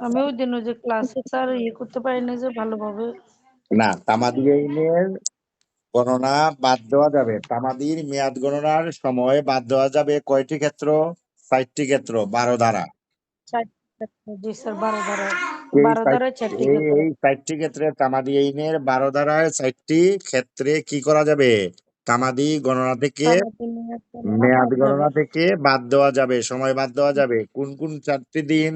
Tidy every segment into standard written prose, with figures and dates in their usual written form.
আমি ওই দিন ওই যে ক্লাসে স্যার করতে পারিনি যে ভালোভাবে। না, তামাদি আইনের গণনা বাদ দেওয়া যাবে। তামাদির মেয়াদ গণনার সময় বাদ দেওয়া যাবে কয়টি ক্ষেত্র? 4টি ক্ষেত্র, 12 ধারা। জি স্যার, 12 ধারা। এই 12 ধারায় 4টি এই ক্ষেত্র। এই 4টি ক্ষেত্রে তামাদি আইনের 12 ধারায় 4টি ক্ষেত্রে কি করা যাবে? তামাদি গণনা থেকে তামাদি মেয়াদ গণনা মেয়াদ বাদ যাবে। গণনা থেকে বাদ দেওয়া যাবে, সময় বাদ দেওয়া যাবে। কোন কোন 4টি দিন?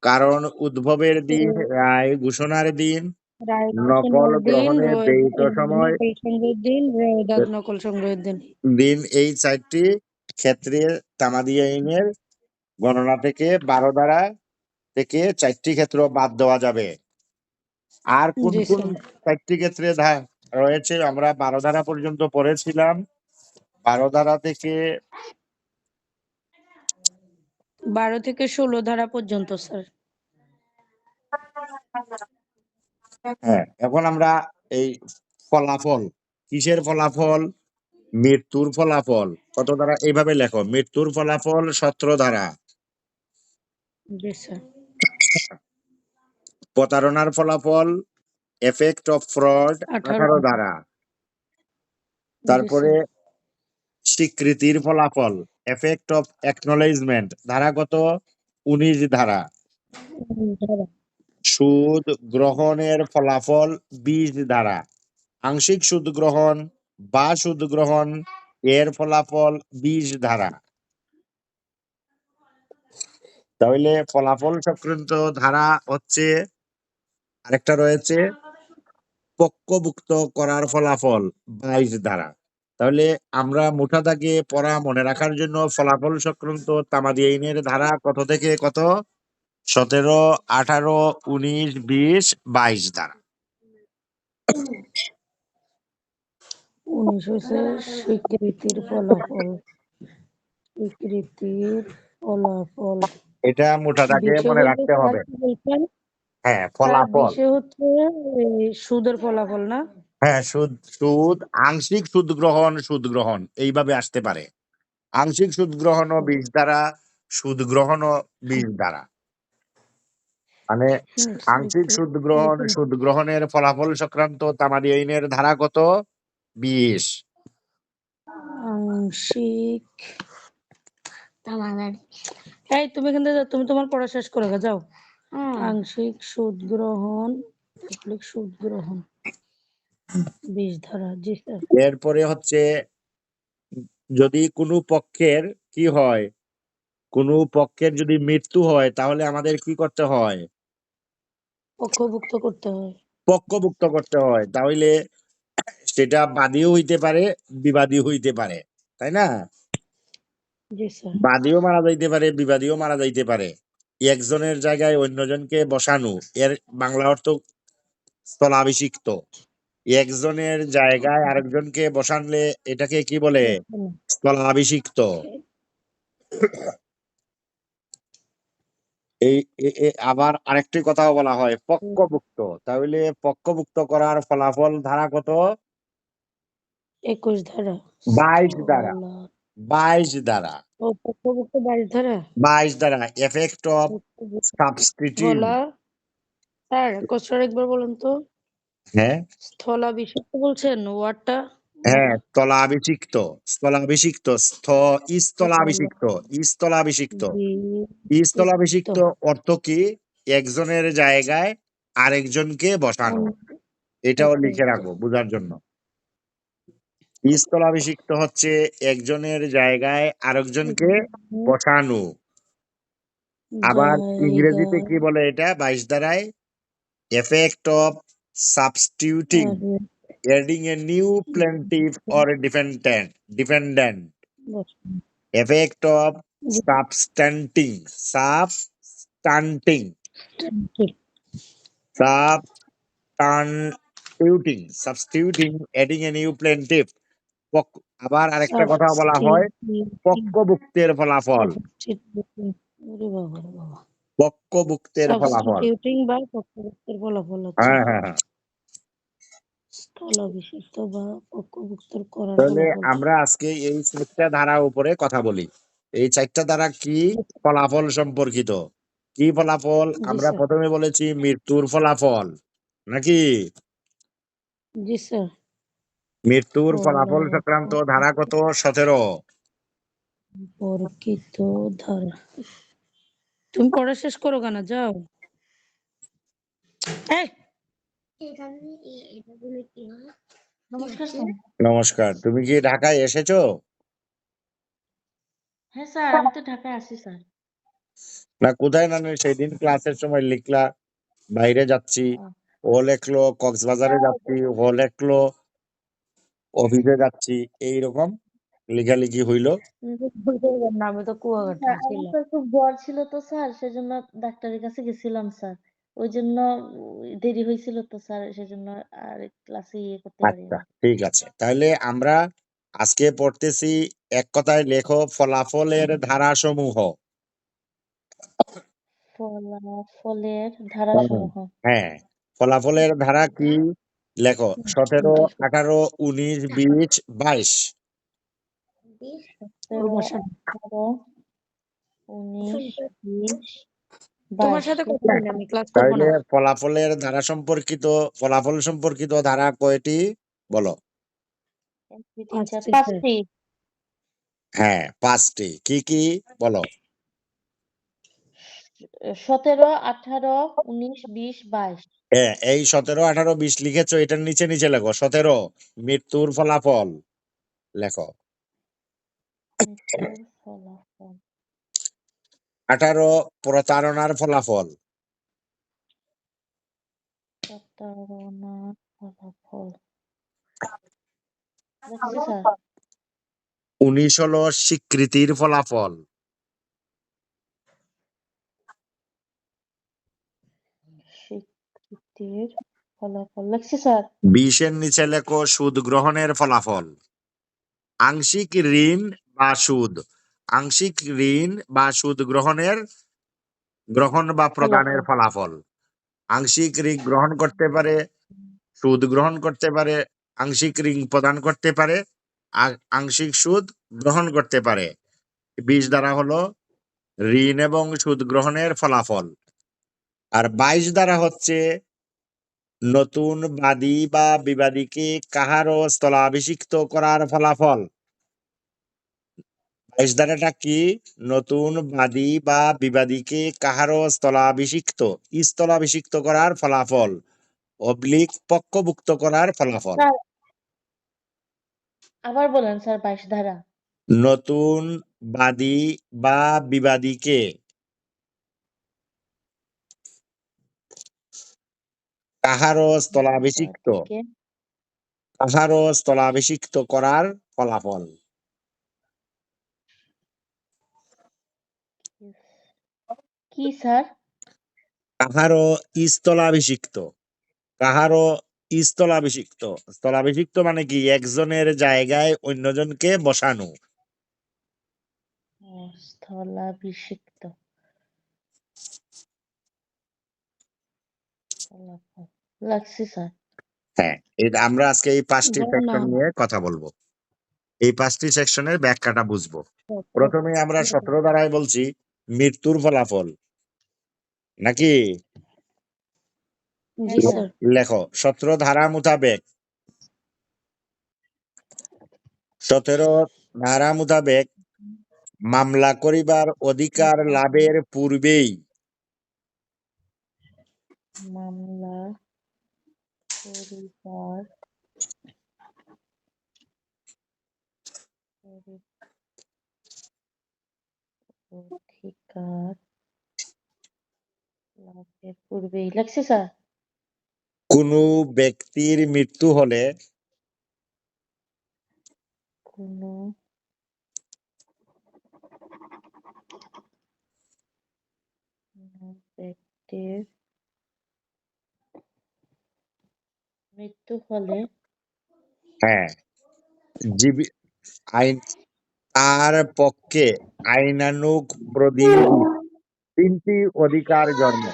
কারণ উদ্ভবের দিন, রায় ঘোষণার দিন, রায় নকল ঘোষণার দিন, গ্রহণে ব্যয়িত সময় নকল সংগ্রহের দিন, রোয়েদাদ নকল সংগ্রহের দিন। এই 4টি ক্ষেত্রে তামাদি আইনের গণনা থেকে 12 ধারা থেকে 4টি ক্ষেত্র বাদ দেওয়া যাবে। আর কোন জি কোন স্যার। 4টি ক্ষেত্রে রয়েছে? আমরা 12 ধারা পর্যন্ত পড়েছিলাম। 12 ধারা থেকে 12 থেকে 16 ধারা পর্যন্ত স্যার। হ্যাঁ, এখন আমরা এই ফলাফল, কিসের ফলাফল? মৃত্যুর ফলাফল। কত ধারা? এইভাবে লেখো, মৃত্যুর ফলাফল 17 ধারা। জি স্যার। প্রতারণার ফলাফল, এফেক্ট অফ ফ্রড, 18 18 ধারা। ধারা। জি তারপরে স্যার। স্বীকৃতির ফলাফল, এফেক্ট অফ অ্যাকনলেজমেন্ট, ধারা কত? 19 ধারা। 19 ধারা। সুদ গ্রহণের ফলাফল 20 ধারা। আংশিক সুদ গ্রহণ বা সুদ গ্রহণ এর ফলাফল 20 ধারা। তাহলে ফলাফল সংক্রান্ত ধারা হচ্ছে, আরেকটা রয়েছে পক্ষভুক্ত করার ফলাফল, 22 ধারা। তাহলে আমরা মোটা দাগে পড়া মনে রাখার জন্য ফলাফল সংক্রান্ত তামাদি আইনের ধারা কত থেকে কত? 17, 18, 19, 20, 22 ধারা। 19 হচ্ছে স্বীকৃতির ফলাফল। স্বীকৃতির ফলাফল। এটা মোটা দাগে 20 মনে হইলো রাখতে স্যার হবে। কি বলছেন? হ্যাঁ, স্যার ফলাফল। 20 হচ্ছে সুদের ফলাফল না? হ্যাঁ, সুদ সুদ আংশিক সুদ গ্রহণ এইভাবে আসতে পারে। আংশিক সুদ গ্রহণ ও 20 দ্বারা, সুদ গ্রহণ ও 20 দ্বারা। মানে আংশিক সুদ গ্রহণের ফলাফল সংক্রান্ত তামাদি আইনের ধারা কত? 20। আংশিক। এই তুমি এখান থেকে যাও, তুমি তোমার পড়া শেষ করে যাও। আংশিক সুদ গ্রহণ, সুদ গ্রহণ 20 ধারা। জি স্যার। এরপরে হচ্ছে, যদি কোনো পক্ষের কি হয়, কোনো পক্ষের যদি মৃত্যু হয় তাহলে আমাদের কি করতে হয়? পক্ষভুক্ত করতে হয়। পক্ষভুক্ত করতে হয়। তাহলে সেটা বাদীও হইতে পারে, বিবাদী হইতে পারে, তাই না? জি স্যার। বাদীও মারা যাইতে পারে, বিবাদীও মারা যাইতে পারে। একজনের জায়গায় অন্যজনকে বসানো, এর বাংলা অর্থ স্থলাভিষিক্ত। একজনের জায়গায় আরেকজনকে বসানলে এটাকে কি বলে? স্থলাভিষিক্ত। আবার আরেকটি কথাও বলা হয় পক্ষভুক্ত। তাহলে পক্ষভুক্ত করার ফলাফল ধারা কত? 21 ধারা। 22 ধারা। 22 ধারা। ও পক্ষভুক্ত 22 ধারা। 22 ধারা, এফেক্ট অফ সাবস্টিটিউট। স্থলা। স্যার কোশ্চেন একবার বলুন তো। হ্যাঁ, স্থলাভিষিক্ত বলছেন ওয়ার্ডটা? হ্যাঁ, স্থলাভিষিক্ত। স্থলাভিষিক্ত, স্থলাভিষিক্ত, স্থলাভিষিক্ত। স্থলাভিষিক্ত। স্থলাভিষিক্ত অর্থ কি? একজনের জায়গায় আরেকজনকে বসানো। এটাও লিখে রাখো বুঝার জন্য। স্থলাভিষিক্ত হচ্ছে একজনের জায়গায় আরেকজনকে বসানো। আবার ইংরেজিতে কি বলে এটা? 22 ধারায়, effect of substituting, adding a new plaintiff or a defendant. Effect of substanting, substituting, adding a new plaintiff. আবার আরেকটা কথা বলা হয় পক্ষভুক্তের ফলাফল। পক্ষভুক্তের ফলাফল। সাবস্টিটিউটিং বা পক্ষভুক্তের ফলাফল হচ্ছে হ্যাঁ, হ্যাঁ, হ্যাঁ। স্থলাভিষিক্ত বা পক্ষভুক্ত করার তাহলে ফলাফল। আমরা আজকে এই 4টা ধারার উপরে কথা বলি। এই 4টা ধারা কি? ফলাফল সম্পর্কিত। কি ফলাফল? জি আমরা স্যার। প্রথমে বলেছি মৃত্যুর ফলাফল নাকি? জি স্যার। মৃত্যুর ফলাফল সংক্রান্ত ধারা কত? 17। সম্পর্কিত ধারা। তুমি পড়া শেষ করো কেন? যাও। এই, নমস্কার স্যার। নমস্কার। তুমি কি ঢাকায় এসেছো? হ্যাঁ স্যার, আমি তো ঢাকায় আছি স্যার। না কোথায়? না সেদিন ক্লাসের সময় লিখলা বাইরে যাচ্ছি, ও লেখলো কক্সবাজারে যাচ্ছি, ও লেখলো অফিসে যাচ্ছি, এইরকম লেখালেখি হইলো। না, আমি তো কুয়াকাটা স্যার, আমার ছিলাম। তো খুব জ্বর ছিল তো স্যার, সেজন্য ডাক্তারের কাছে গেছিলাম স্যার। ওই জন্য দেরি হয়েছিল তো স্যার, সেজন্য আর ক্লাসে করতে আচ্ছা, পারিনি। ঠিক আছে। তাহলে আমরা আজকে পড়তেছি, এক কথায় লেখো ফলাফলের ধারাসমূহ। ফলাফলের ধারাসমূহ। হ্যাঁ, ফলাফলের ধারা কি? লেখো 17, 18, 19, 20, 22। 17, 18, 19, 20, তোমার 22। সাথে কথা বলি, আমি ক্লাস করবো তাহলে না। ফলাফল সম্পর্কিত ধারা কয়টি বলো? 1, 2, 3, 4, আসছে স্যার। 5টি। হ্যাঁ, 5টি। কি কি বলো? 17, 18, 19, 20, 22। হ্যাঁ, এই 17, 18, 20 লিখেছো, এটার নিচে নিচে লেখো 17 মৃত্যুর ফলাফল লেখো। মৃত্যুর ফলাফল। 18 প্রতারণার ফলাফল। প্রতারণার ফলাফল। দেখছি স্যার। 19 হলো স্বীকৃতির ফলাফল। স্বীকৃতির ফলাফল লিখছি স্যার। 20 এর নিচে লেখো সুদ গ্রহণের ফলাফল। আংশিক ঋণ বা সুদ। আংশিক ঋণ বা সুদ গ্রহণ বা প্রদানের ফলাফল। ফলাফল। আংশিক ঋণ গ্রহণ করতে পারে, সুদ গ্রহণ করতে পারে, আংশিক ঋণ প্রদান করতে পারে, আংশিক সুদ গ্রহণ করতে পারে। 20 দ্বারা হলো ঋণ এবং সুদ গ্রহণের ফলাফল। আর 22 দ্বারা হচ্ছে নতুন বাদী বা বিবাদীকে কাহারও স্থলাভিষিক্ত করার ফলাফল। 22 ধারাটা কি? নতুন বাদী বা বিবাদীকে কাহারও স্থলাভিষিক্ত করার ফলাফল অবলিক পক্ষভুক্ত করার ফলাফল। স্যার আবার বলেন স্যার, 22 ধারা। নতুন বাদী বা বিবাদীকে কাহারও স্থলাভিষিক্ত বিবাদীকে করার ফলাফল। কি স্যার? কাহারও স্থলাভিষিক্ত কাহারও স্থলাভিষিক্ত মানে কি? একজনের জায়গায় অন্যজনকে বসানো। স্থলাভিষিক্ত ফলাফল লাগছি স্যার। হ্যাঁ, এটা আমরা আজকে এই 5টি যাও না। সেকশন নিয়ে কথা বলবো। এই 5টি সেকশনের ব্যাখ্যাটা বুঝবো। প্রথমে আমরা 17 ধারায় বলছি মৃত্যুর ফলাফল নাকি? জি হ্যাঁ স্যার। লেখো 17 ধারা মোতাবেক 17 ধারা মোতাবেক মামলা করিবার অধিকার লাভের পূর্বেই মামলা করিবার অধিকার লাভের পূর্বেই লাগছে স্যার। কোনো ব্যক্তির মৃত্যু হলে কোনো ব্যক্তির মৃত্যু হলে হ্যাঁ, জীবী আইন তার পক্ষে আইনানুগ প্রতিনিধি 3টি অধিকার জন্ম।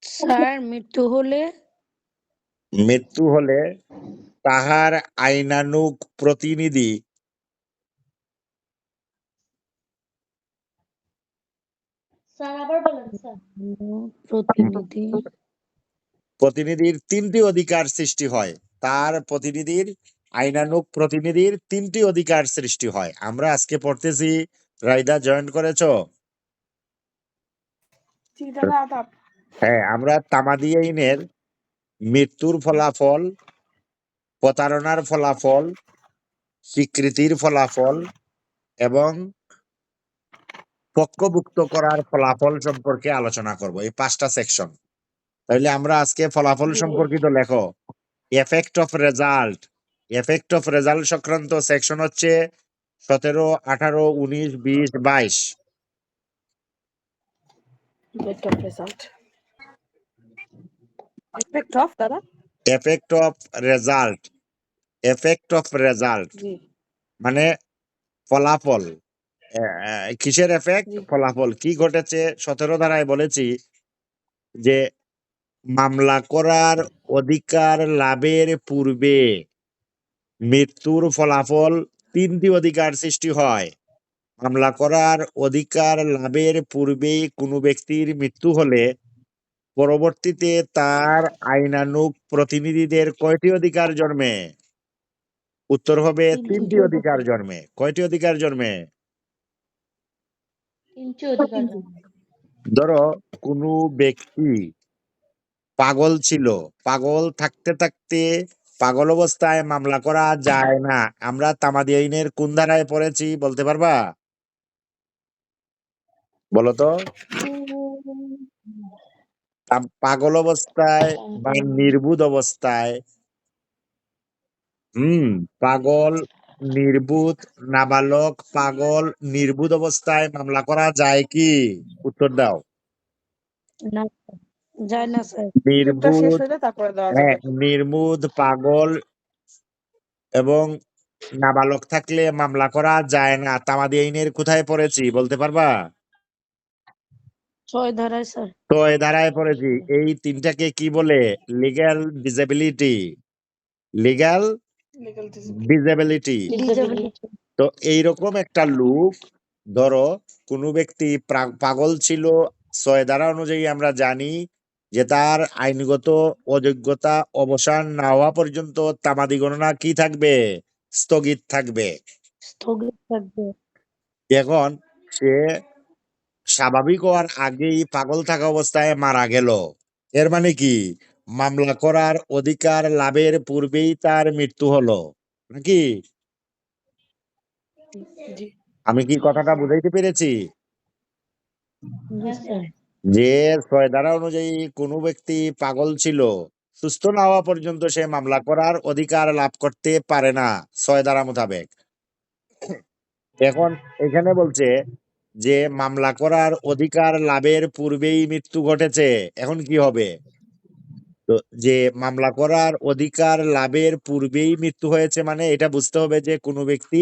স্যার, মৃত্যু হলে তাহার আইনানুগ প্রতিনিধি স্যার আবার বলেন স্যার। প্রতিনিধি প্রতিনিধির 3টি অধিকার সৃষ্টি হয়। তার প্রতিনিধির আইনানুগ প্রতিনিধির 3টি অধিকার সৃষ্টি হয়। আমরা আজকে পড়তেছি, রাইদা জয়েন করেছো? জি দাদা আদাব। হ্যাঁ, আমরা তামাদি আইনের মৃত্যুর ফলাফল, প্রতারণার ফলাফল, স্বীকৃতির ফলাফল এবং পক্ষভুক্ত করার ফলাফল সম্পর্কে আলোচনা করব, এই 5টা সেকশন। তাহলে আমরা আজকে ফলাফল জি সম্পর্কিত লেখো। Effect of result. Effect of result সংক্রান্ত সেকশন হচ্ছে 17, 18, 19, 20, 22। Effect of result. Effect of দাদা। Effect of result. Effect of result জি মানে ফলাফল। কিসের এফেক্ট? জি ফলাফল। কি ঘটেছে? 17 ধারায় বলেছি যে মামলা করার অধিকার লাভের পূর্বে মৃত্যুর ফলাফল 3টি অধিকার সৃষ্টি হয়। মামলা করার অধিকার লাভের পূর্বেই কোনো ব্যক্তির মৃত্যু হলে পরবর্তীতে তার আইনানুগ প্রতিনিধিদের কয়টি অধিকার জন্মে? উত্তর হবে 3টি অধিকার জন্মে। কয়টি অধিকার জন্মে? 3টি অধিকার জন্মে। ধরো কোনো ব্যক্তি পাগল ছিল, পাগল থাকতে থাকতে পাগল অবস্থায় মামলা করা যায় না। আমরা তামাদি আইনের কোন ধারায় পড়েছি বলতে পারবা? বলো তো। পাগল অবস্থায় বা নির্বুধ অবস্থায়, পাগল, নির্বুধ, নাবালক, পাগল, নির্বুধ অবস্থায় মামলা করা যায় কি? উত্তর দাও। না, যায় না স্যার। ইফেক্টটা শেষ নির্বুধ, হইলে তারপরে দেওয়া হ্যাঁ, যাবে। নির্বুধ, পাগল এবং নাবালক থাকলে মামলা করা যায় না। তামাদি আইনের কোথায় পড়েছি বলতে পারবা? 6 ধারায় স্যার। তো এই ধারায় পড়েছি। এই তিনটাকে কি বলে? Legal disability. Legal legal discipline. Disability. Disability. তো এইরকম একটা লোক, ধরো কোনো ব্যক্তি পাগল ছিল, 6 ধারা অনুযায়ী আমরা জানি যে তার আইনগত অযোগ্যতা অবসান না হওয়া পর্যন্ত তামাদি গণনা কি থাকবে? স্থগিত থাকবে। স্থগিত থাকবে। এখন সে স্বাভাবিক হওয়ার আগেই পাগল থাকা অবস্থায় মারা গেল, এর মানে কি? মামলা করার অধিকার লাভের পূর্বেই তার মৃত্যু হলো নাকি? জি আমি কি কথাটা বুঝাইতে পেরেছি? জি হ্যাঁ স্যার। স্যার। যে 6 ধারা অনুযায়ী কোনো ব্যক্তি পাগল ছিল, সুস্থ না হওয়া পর্যন্ত সে মামলা করার অধিকার লাভ করতে পারে না 6 ধারা মোতাবেক। এখন এখানে বলছে যে মামলা করার অধিকার লাভের পূর্বেই মৃত্যু ঘটেছে। এখন কি হবে? তো যে মামলা করার অধিকার লাভের পূর্বেই মৃত্যু হয়েছে মানে এটা বুঝতে হবে যে কোনো ব্যক্তি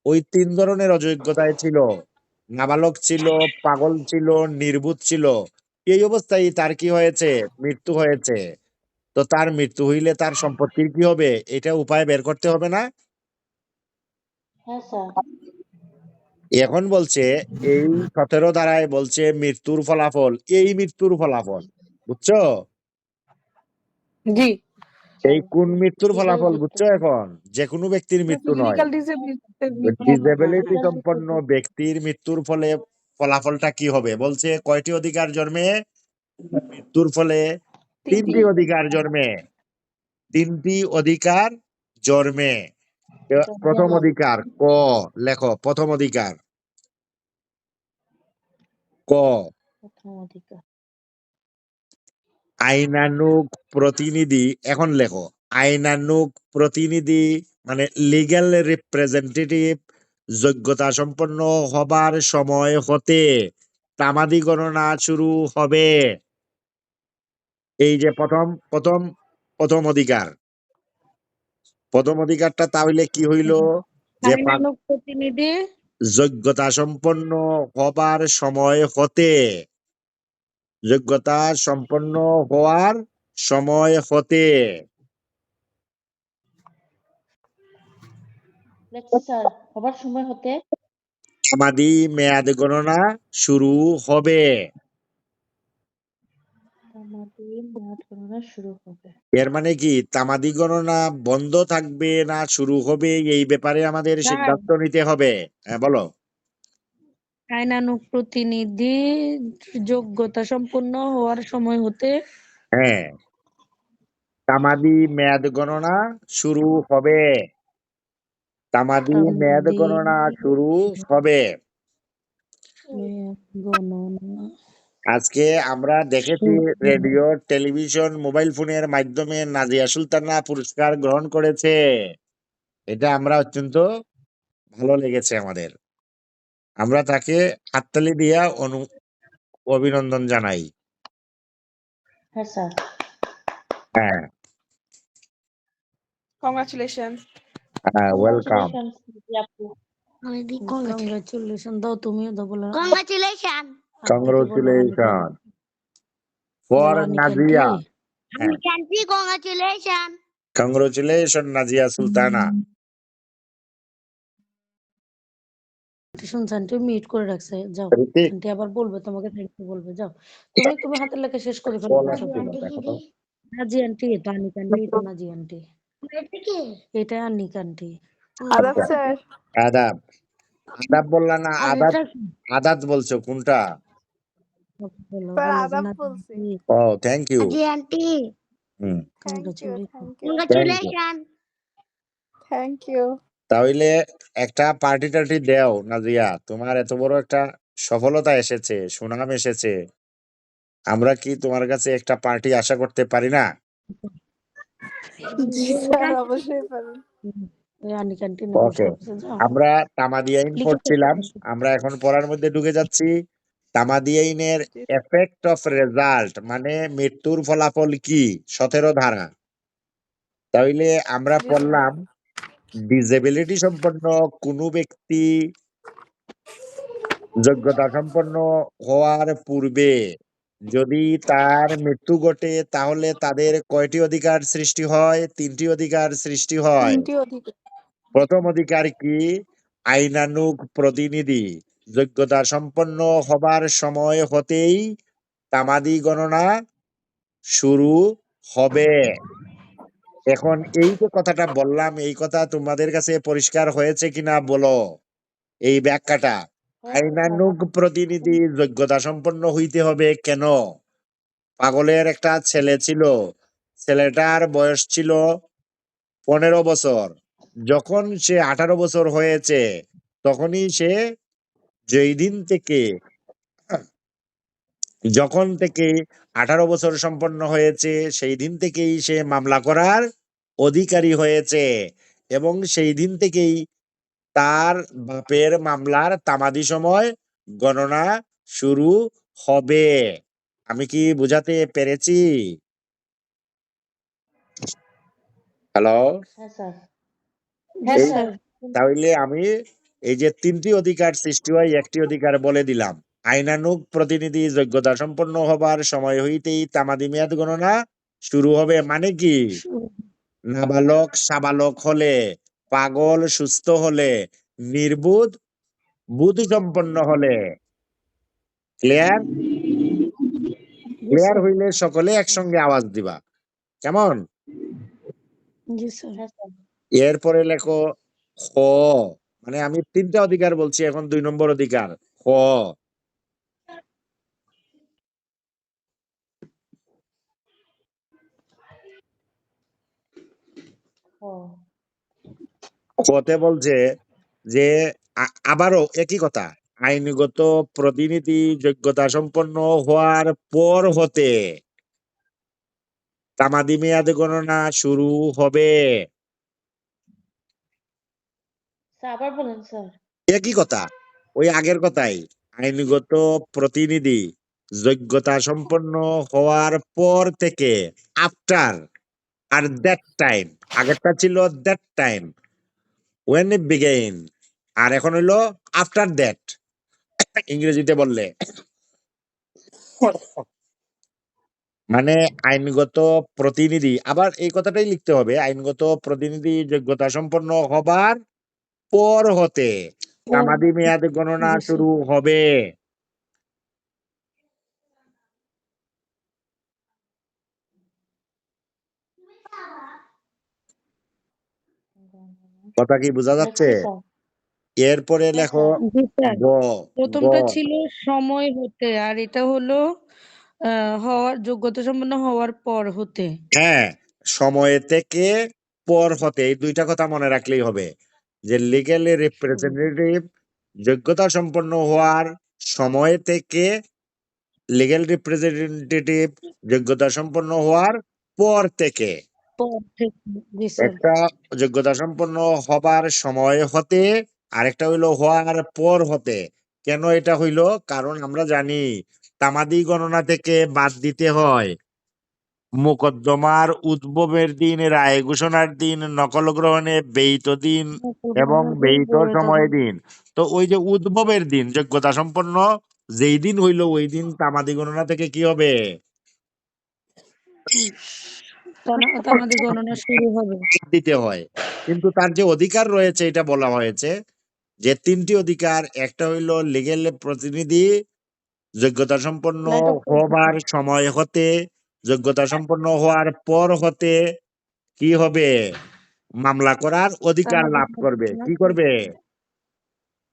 ওই 3 ধরনের অযোগ্যতায় ছিল। নাবালক ছিল, পাগল ছিল, নির্বুধ ছিল। এই অবস্থায় তার কি হয়েছে? মৃত্যু হয়েছে। তো তার মৃত্যু হইলে তার সম্পত্তির কি হবে? এটা উপায় বের করতে হবে না? হ্যাঁ স্যার। এখন বলছে এই 17 ধারায় বলছে মৃত্যুর ফলাফল, এই মৃত্যুর ফলাফল, বুঝছো? জি এই কোন মৃত্যুর লিগ্যাল ফলাফল বুঝছো? এখন যে কোনো ব্যক্তির মৃত্যু নয়, লিগ্যাল ডিসেবিলিটি। হ্যাঁ ডিসেবিলিটি হ্যাঁ সম্পন্ন ব্যক্তির মৃত্যুর ফলে ফলাফলটা কি হবে? বলছে কয়টি অধিকার জন্মে? মৃত্যুর ফলে 3টি অধিকার জন্মে। 3টি অধিকার জন্মে। প্রথম জন্মে। অধিকার ক, লেখো প্রথম অধিকার ক, প্রথম অধিকার। আইনানুগ প্রতিনিধি। এখন লেখো আইনানুগ প্রতিনিধি মানে লিগ্যাল রিপ্রেজেন্টেটিভ যোগ্যতা সম্পন্ন হবার সময় হতে তামাদি গণনা শুরু হবে। এই যে প্রথম প্রথম প্রথম অধিকার, প্রথম অধিকারটা তাহলে কি হইল? যে আইনানুগ প্রতিনিধি যোগ্যতা সম্পন্ন হবার সময় হতে, যোগ্যতা সম্পন্ন হওয়ার সময় হতে লেখছি স্যার। হবার সময় হতে তামাদি মেয়াদ গণনা শুরু হবে। তামাদি মেয়াদ গণনা শুরু হবে। এর মানে কি তামাদি গণনা বন্ধ থাকবে না শুরু হবে এই ব্যাপারে আমাদের স্যার সিদ্ধান্ত নিতে হবে। হ্যাঁ বলো। আইনানুগ প্রতিনিধি যোগ্যতা সম্পন্ন হওয়ার সময় হতে হ্যাঁ, তামাদি মেয়াদ গণনা শুরু হবে। তামাদি মেয়াদ তামাদি গণনা শুরু হবে। মেয়াদ গণনা আজকে আমরা দেখেছি শুরু রেডিও, টেলিভিশন, মোবাইল ফোনের মাধ্যমে নাজিয়া সুলতানা পুরস্কার গ্রহণ করেছে। এটা আমরা অত্যন্ত ভালো লেগেছে আমাদের। আমরা তাকে হাততালি দিয়া অভিনন্দন জানাই। হ্যাঁ স্যার। হ্যাঁ, Congratulations. ওয়েলকাম। কংগ্রাচুলেশনস আপু। কংগ্রাচুলেশন দাও, তুমিও দাও, বলো Congratulations. আন্টিকে বলো, আনিকা কংগ্রাচুলেশন ফর বলো, আনিকা আন্টি নাজিয়া। হ্যাঁ, Auntie, congratulations. Congratulation Nazia Sultana. শুনছেন, তুমি মিউট করে রাখছে, যাও ঋতিক, আন্টি আবার বলবে, তোমাকে থ্যাংক ইউ বলবে, যাও তুমি হাতের লেখা শেষ করে ফেলো, বলো বসো। আন্টি কথা এখন। নাজি আন্টি, এটা আনিকা আন্টি, এটা নাজি আন্টি, এটা আনিকা আন্টি। Adab আচ্ছা, sir. আদাব। আদাব বললা না, আর আদাত। এটা আদাত বলছো কোনটা? বলো, Sir, বলো যে adab নাজি বলছি। আন্টি, ও থ্যাংক ইউ। Auntie, হুম, Thank you, congratulation. thank you, thank you. congratulations. thank you. তাহলে একটা পার্টি টার্টি দেও নাজিয়া, তোমার এত বড় একটা সফলতা এসেছে, সুনাম এসেছে, আমরা কি তোমার কাছে একটা পার্টি আশা করতে পারি না? জি স্যার অবশ্যই পারেন। ওই আনিকা আন্টি নিয়ে বসে ওকে, আছে, যাও আমরা তামাদি আইন লিখে শেষ পড়ছিলাম, করো। আমরা এখন পড়ার মধ্যে ঢুকে যাচ্ছি। তামাদি আইনের জি এফেক্ট অফ রেজাল্ট মানে মৃত্যুর ফলাফল কি, 17 ধারা। তাইলে আমরা জি স্যার। পড়লাম ডিসেবিলিটি সম্পন্ন কোনো ব্যক্তি যোগ্যতা সম্পন্ন হওয়ার পূর্বে যদি তার মৃত্যু ঘটে তাহলে তাদের কয়টি অধিকার সৃষ্টি হয়? 3টি অধিকার সৃষ্টি হয়। 3টি অধিকার। প্রথম অধিকার কি? আইনানুগ প্রতিনিধি যোগ্যতা সম্পন্ন হবার সময় হতেই তামাদি গণনা শুরু হবে। এখন এই যে কথাটা বললাম, এই কথা তোমাদের কাছে পরিষ্কার হয়েছে কিনা বলো? এই ব্যাখ্যাটা, হ্যাঁ স্যার। আইনানুগ প্রতিনিধি যোগ্যতা সম্পন্ন হইতে হবে কেন? পাগলের একটা ছেলে ছিল, ছেলেটার বয়স ছিল 15 বছর। যখন সে 18 বছর হয়েছে তখনই সে যেই দিন থেকে যখন থেকে 18 বছর সম্পন্ন হয়েছে সেই দিন থেকেই সে মামলা করার অধিকারী হয়েছে এবং সেই দিন থেকেই তার বাপের মামলার তামাদি সময় গণনা শুরু হবে। আমি কি বুঝাতে পেরেছি? হ্যালো। হ্যাঁ স্যার। হ্যাঁ জি এই স্যার। স্যার। তাহলে আমি এই যে 3টি অধিকার সৃষ্টি হয়, একটি অধিকার বলে দিলাম। আইনানুগ প্রতিনিধি যোগ্যতা সম্পন্ন হবার সময় হইতেই তামাদি মেয়াদ গণনা শুরু হবে। মানে কি? নাবালক সাবালক হলে, পাগল সুস্থ হলে, নির্বোধ বুদ্ধি সম্পন্ন হলে। ক্লিয়ার? জি ক্লিয়ার স্যার। হইলে সকলে একসঙ্গে আওয়াজ দিবা, কেমন? জি স্যার। হ্যাঁ স্যার। এরপরে লেখো খ, মানে আমি 3টা অধিকার বলছি, এখন 2 নম্বর অধিকার খ। ও খতে বলছে যে আবারও একই কথা, আইনগত প্রতিনিধি যোগ্যতা সম্পন্ন হওয়ার পর হতে তামাদি মেয়াদ গণনা শুরু হবে। স্যার আবার বলেন স্যার। একই কথা, ওই আগের কথাই। আইনগত প্রতিনিধি যোগ্যতা সম্পন্ন হওয়ার পর থেকে, আফটার, আর দ্যাট টাইম। আগেরটা ছিল that time, when it began, আর এখন হইলো আফটার দ্যাট, ইংরেজিতে বললে। মানে আইনগত প্রতিনিধি, আবার এই কথাটাই লিখতে হবে, আইনগত প্রতিনিধি যোগ্যতা সম্পন্ন হবার পর হতে। তামাদি মেয়াদ গণনা জি স্যার। শুরু হবে। কথা কি বোঝা যাচ্ছে? দেখছি স্যার। এরপরে হ্যাঁ লেখো স্যার। জি স্যার। গ। গ প্রথমটা ছিল সময় হতে, আর এটা হলো হওয়ার যোগ্যতা সম্পন্ন হওয়ার পর হতে। হ্যাঁ, সময় থেকে পর হতে, এই দুইটা কথা মনে রাখলেই হবে যে লিগ্যালি রিপ্রেজেন্টেটিভ যোগ্যতা সম্পন্ন হওয়ার সময় থেকে, লিগ্যাল রিপ্রেজেন্টেটিভ যোগ্যতা সম্পন্ন হওয়ার পর থেকে। পর থেকে। জি স্যার। একটা যোগ্যতা সম্পন্ন হবার সময় হতে, আরেকটা হইলো হওয়ার পর হতে। কেন এটা হইলো? কারণ আমরা জানি তামাদি গণনা থেকে বাদ দিতে হয় মোকদ্দমার উদ্ভবের দিন, রায় ঘোষণার দিন, নকল গ্রহণে ব্যয়িত দিন এবং ব্যয়িত সময় দিন। তো ওই যে উদ্ভবের দিন যোগ্যতা সম্পন্ন যেই দিন হইলো ওই দিন তামাদি গণনা থেকে কি হবে? তামাদি গণনা শুরু হবে। বাদ দিতে হয়। কিন্তু তার যে অধিকার রয়েছে এটা বলা হয়েছে যে তিনটি অধিকার, একটা হইলো লিগেল প্রতিনিধি যোগ্যতা সম্পন্ন না, এটা হবার সময় হতে, যোগ্যতা সম্পন্ন হওয়ার পর হতে কি হবে? মামলা করার অধিকার তামাদি লাভ করবে। গণনা কি করবে?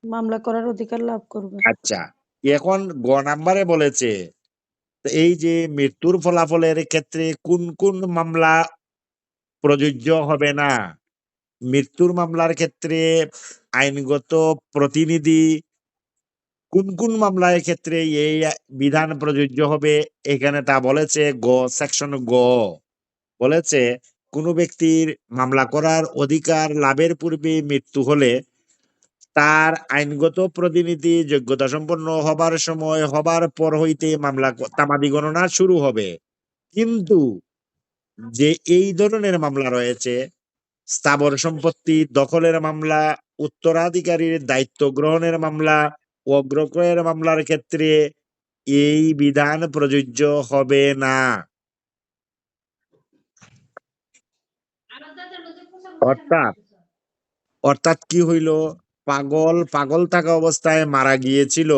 মামলা করার অধিকার লাভ করবে। আচ্ছা, এখন গ নাম্বারে বলেছে তো এই যে মৃত্যুর ফলাফলের ক্ষেত্রে কোন কোন মামলা প্রযোজ্য হবে না। মৃত্যুর মামলার ক্ষেত্রে আইনগত প্রতিনিধি, কোন কোন মামলার ক্ষেত্রে এই বিধান প্রযোজ্য হবে এখানে তা বলেছে। গ সেকশন গ বলেছে কোন ব্যক্তির মামলা করার অধিকার লাভের পূর্বে মৃত্যু হলে তার আইনগত প্রতিনিধি যোগ্যতা সম্পন্ন হবার সময় হবার পর হইতে মামলা তামাদি গণনা শুরু হবে। কিন্তু যে এই ধরনের মামলা রয়েছে, স্থাবর সম্পত্তি দখলের মামলা, উত্তরাধিকারীর দায়িত্ব গ্রহণের মামলা, অগ্রক্রয়ের মামলার ক্ষেত্রে এই বিধান প্রযোজ্য হবে না। অর্থাৎ অর্থাৎ কি হইল? পাগল থাকা অবস্থায় মারা গিয়েছিল,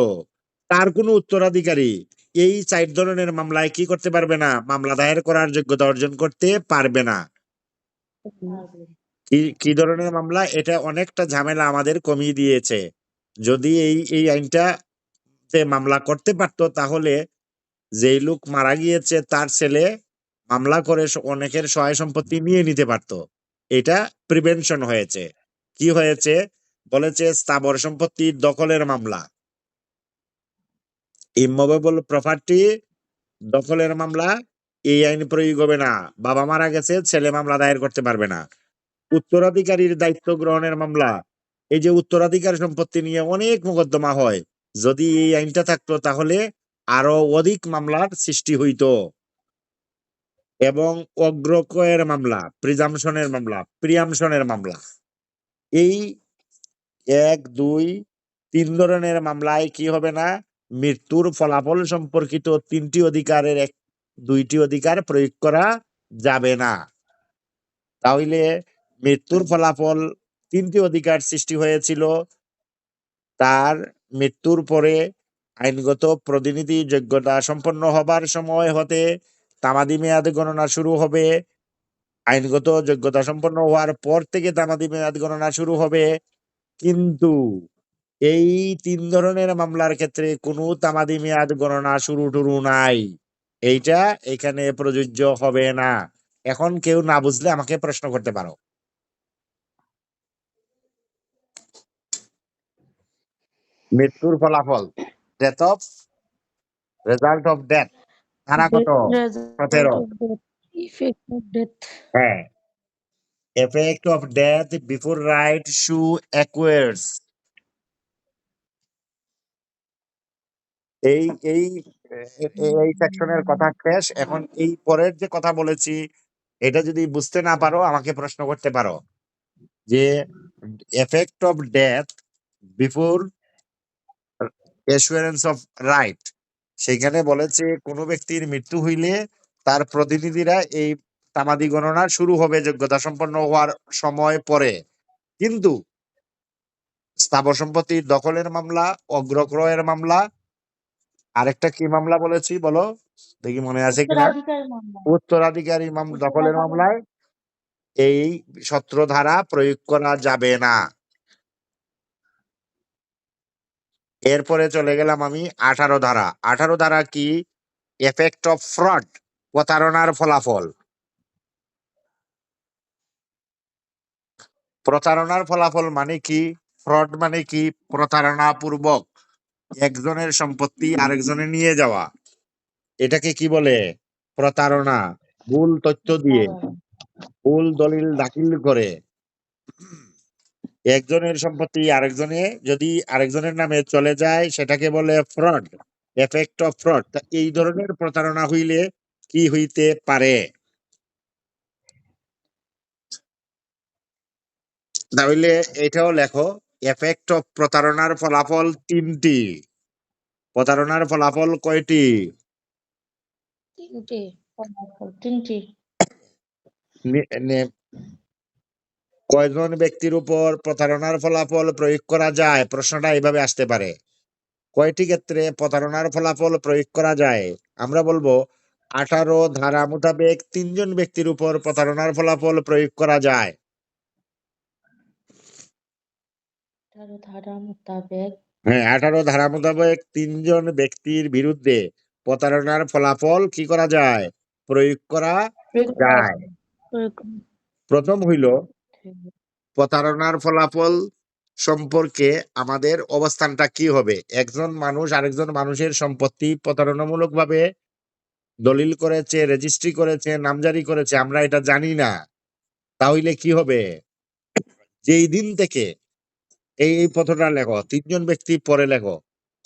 তার কোনো উত্তরাধিকারী এই 4 ধরনের মামলায় কি করতে পারবে না? মামলা দায়ের করার যোগ্যতা অর্জন করতে পারবে না। কি ধরনের মামলা? এটা অনেকটা ঝামেলা আমাদের কমিয়ে দিয়েছে। যদি এই আইনটা মামলা করতে পারতো তাহলে যেই লোক মারা গিয়েছে তার ছেলে মামলা করে অনেকের সহায় সম্পত্তি নিয়ে নিতে পারতো। এটা প্রিভেনশন হয়েছে। কি হয়েছে? বলেছে স্থাবর সম্পত্তি দখলের মামলা, ইমুভেবল প্রপার্টি দখলের মামলা এই আইন প্রয়োগ হবে না। বাবা মারা গেছে, ছেলে মামলা দায়ের করতে পারবে না। উত্তরাধিকারীর দায়িত্ব গ্রহণের মামলা, এই যে উত্তরাধিকার সম্পত্তি নিয়ে অনেক মোকদ্দমা হয়, যদি এই আইনটা থাকতো তাহলে আরো অধিক মামলার সৃষ্টি হইতো। এবং অগ্রক্রয়ের মামলা, প্রিয়ামশনের মামলা, এই 1, 2, 3 ধরনের মামলায় কি হবে না? মৃত্যুর ফলাফল সম্পর্কিত 3টি অধিকারের 2টি অধিকার প্রয়োগ করা যাবে না। তাহলে মৃত্যুর ফলাফল 3টি অধিকার সৃষ্টি হয়েছিল। তার মৃত্যুর পরে আইনগত প্রতিনিধি যোগ্যতা সম্পন্ন হবার সময় হতে তামাদি মেয়াদ গণনা শুরু হবে। আইনগত যোগ্যতা সম্পন্ন হওয়ার পর থেকে তামাদি মেয়াদ গণনা শুরু হবে। কিন্তু এই 3 ধরনের মামলার ক্ষেত্রে কোনো তামাদি মেয়াদ গণনা শুরু টুরু নাই। এইটা এখানে প্রযোজ্য হবে না। এখন কেউ না বুঝলে আমাকে প্রশ্ন করতে পারো। মৃত্যুর ফলাফল, রেজাল্ট অফ ডেথ, ধারা কত? 17। Effect of death. হ্যাঁ, effect of death before right sue accrues. এই এই এই সেকশনের কথা শেষ। এখন এই পরের যে কথা বলেছি এটা যদি বুঝতে না পারো আমাকে প্রশ্ন করতে পারো যে effect of death before assurance of right, সেখানে বলেছে কোনো ব্যক্তির মৃত্যু হইলে তার প্রতিনিধিরা এই তামাদি গণনা শুরু হবে যোগ্যতা সম্পন্ন হওয়ার সময় পরে। কিন্তু স্থাবর সম্পত্তি দখলের মামলা, অগ্রক্রয়ের মামলা, আরেকটা কি মামলা বলেছি বলো দেখি মনে আছে কিনা? উত্তরাধিকার মামলা। উত্তরাধিকারী দখলের মামলায় এই সূত্রধারা প্রয়োগ করা যাবে না। এরপরে চলে গেলাম আমি 18 ধারা। 18 ধারা কি? এফেক্ট অফ ফ্রড, প্রতারণার ফলাফল। প্রতারণার ফলাফল মানে কি? ফ্রড মানে কি? প্রতারণা পূর্বক একজনের সম্পত্তি আরেকজনে নিয়ে যাওয়া, এটাকে কি বলে? প্রতারণা। ভুল তথ্য দিয়ে, ভুল দলিল দাখিল করে একজনের সম্পত্তি আরেকজনে যদি আরেকজনের নামে চলে যায়, সেটাকে বলে ফ্রড, এফেক্ট অফ ফ্রড। এই ধরনের প্রতারণা হইলে কি হইতে পারে? তাহলে এটাও লেখো, এফেক্ট অফ প্রতারণার ফলাফল তিনটি। প্রতারণার ফলাফল কয়টি? তিনটে। তিনটি। কয়জন ব্যক্তির উপর প্রতারণার ফলাফল প্রয়োগ করা যায়? প্রশ্নটা এইভাবে আসতে পারে, কয়টি ক্ষেত্রে প্রতারণার ফলাফল প্রয়োগ করা যায়? আমরা বলবো 18 ধারা মোতাবেক 3 জন ব্যক্তির উপর প্রতারণার ফলাফল প্রয়োগ করা যায়। 18 ধারা মোতাবেক হ্যাঁ, 18 ধারা মোতাবেক 3 জন ব্যক্তির বিরুদ্ধে প্রতারণার ফলাফল কি করা যায়? প্রয়োগ করা প্রয়োগ করা যায়। প্রথম হইল প্রতারণার ফলাফল সম্পর্কে আমাদের অবস্থানটা কি হবে? একজন মানুষ আরেকজন মানুষের সম্পত্তি প্রতারণামূলক ভাবে দলিল করেছে, রেজিস্ট্রি করেছে, নামজারি করেছে, আমরা এটা জানি না। তাহলে কি হবে? যেই দিন থেকে এই পথটা লেখো, 3 জন ব্যক্তি পরে লেখো।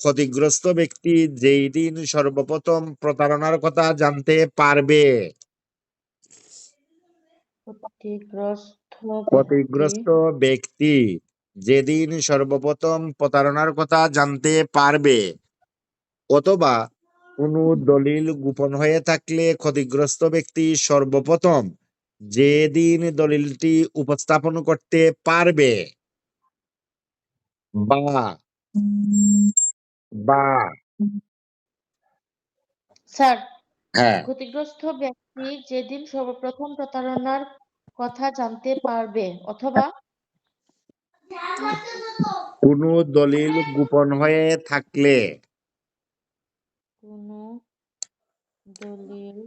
ক্ষতিগ্রস্ত ব্যক্তি যেই দিন সর্বপ্রথম প্রতারণার কথা জানতে পারবে, ক্ষতিগ্রস্ত ব্যক্তি যেদিন সর্বপ্রথম প্রতারণার কথা জানতে পারবে, অথবা কোনো দলিল গোপন হয়ে থাকলে ক্ষতিগ্রস্ত ব্যক্তি সর্বপ্রথম যেদিন দলিলটি উপস্থাপন করতে পারবে, বা বা স্যার, হ্যাঁ, ক্ষতিগ্রস্ত ব্যক্তি যেদিন সর্বপ্রথম প্রতারণার কথা জানতে পারবে, অথবা কোনো দলিল গোপন হয়ে থাকলে, কোনো দলিল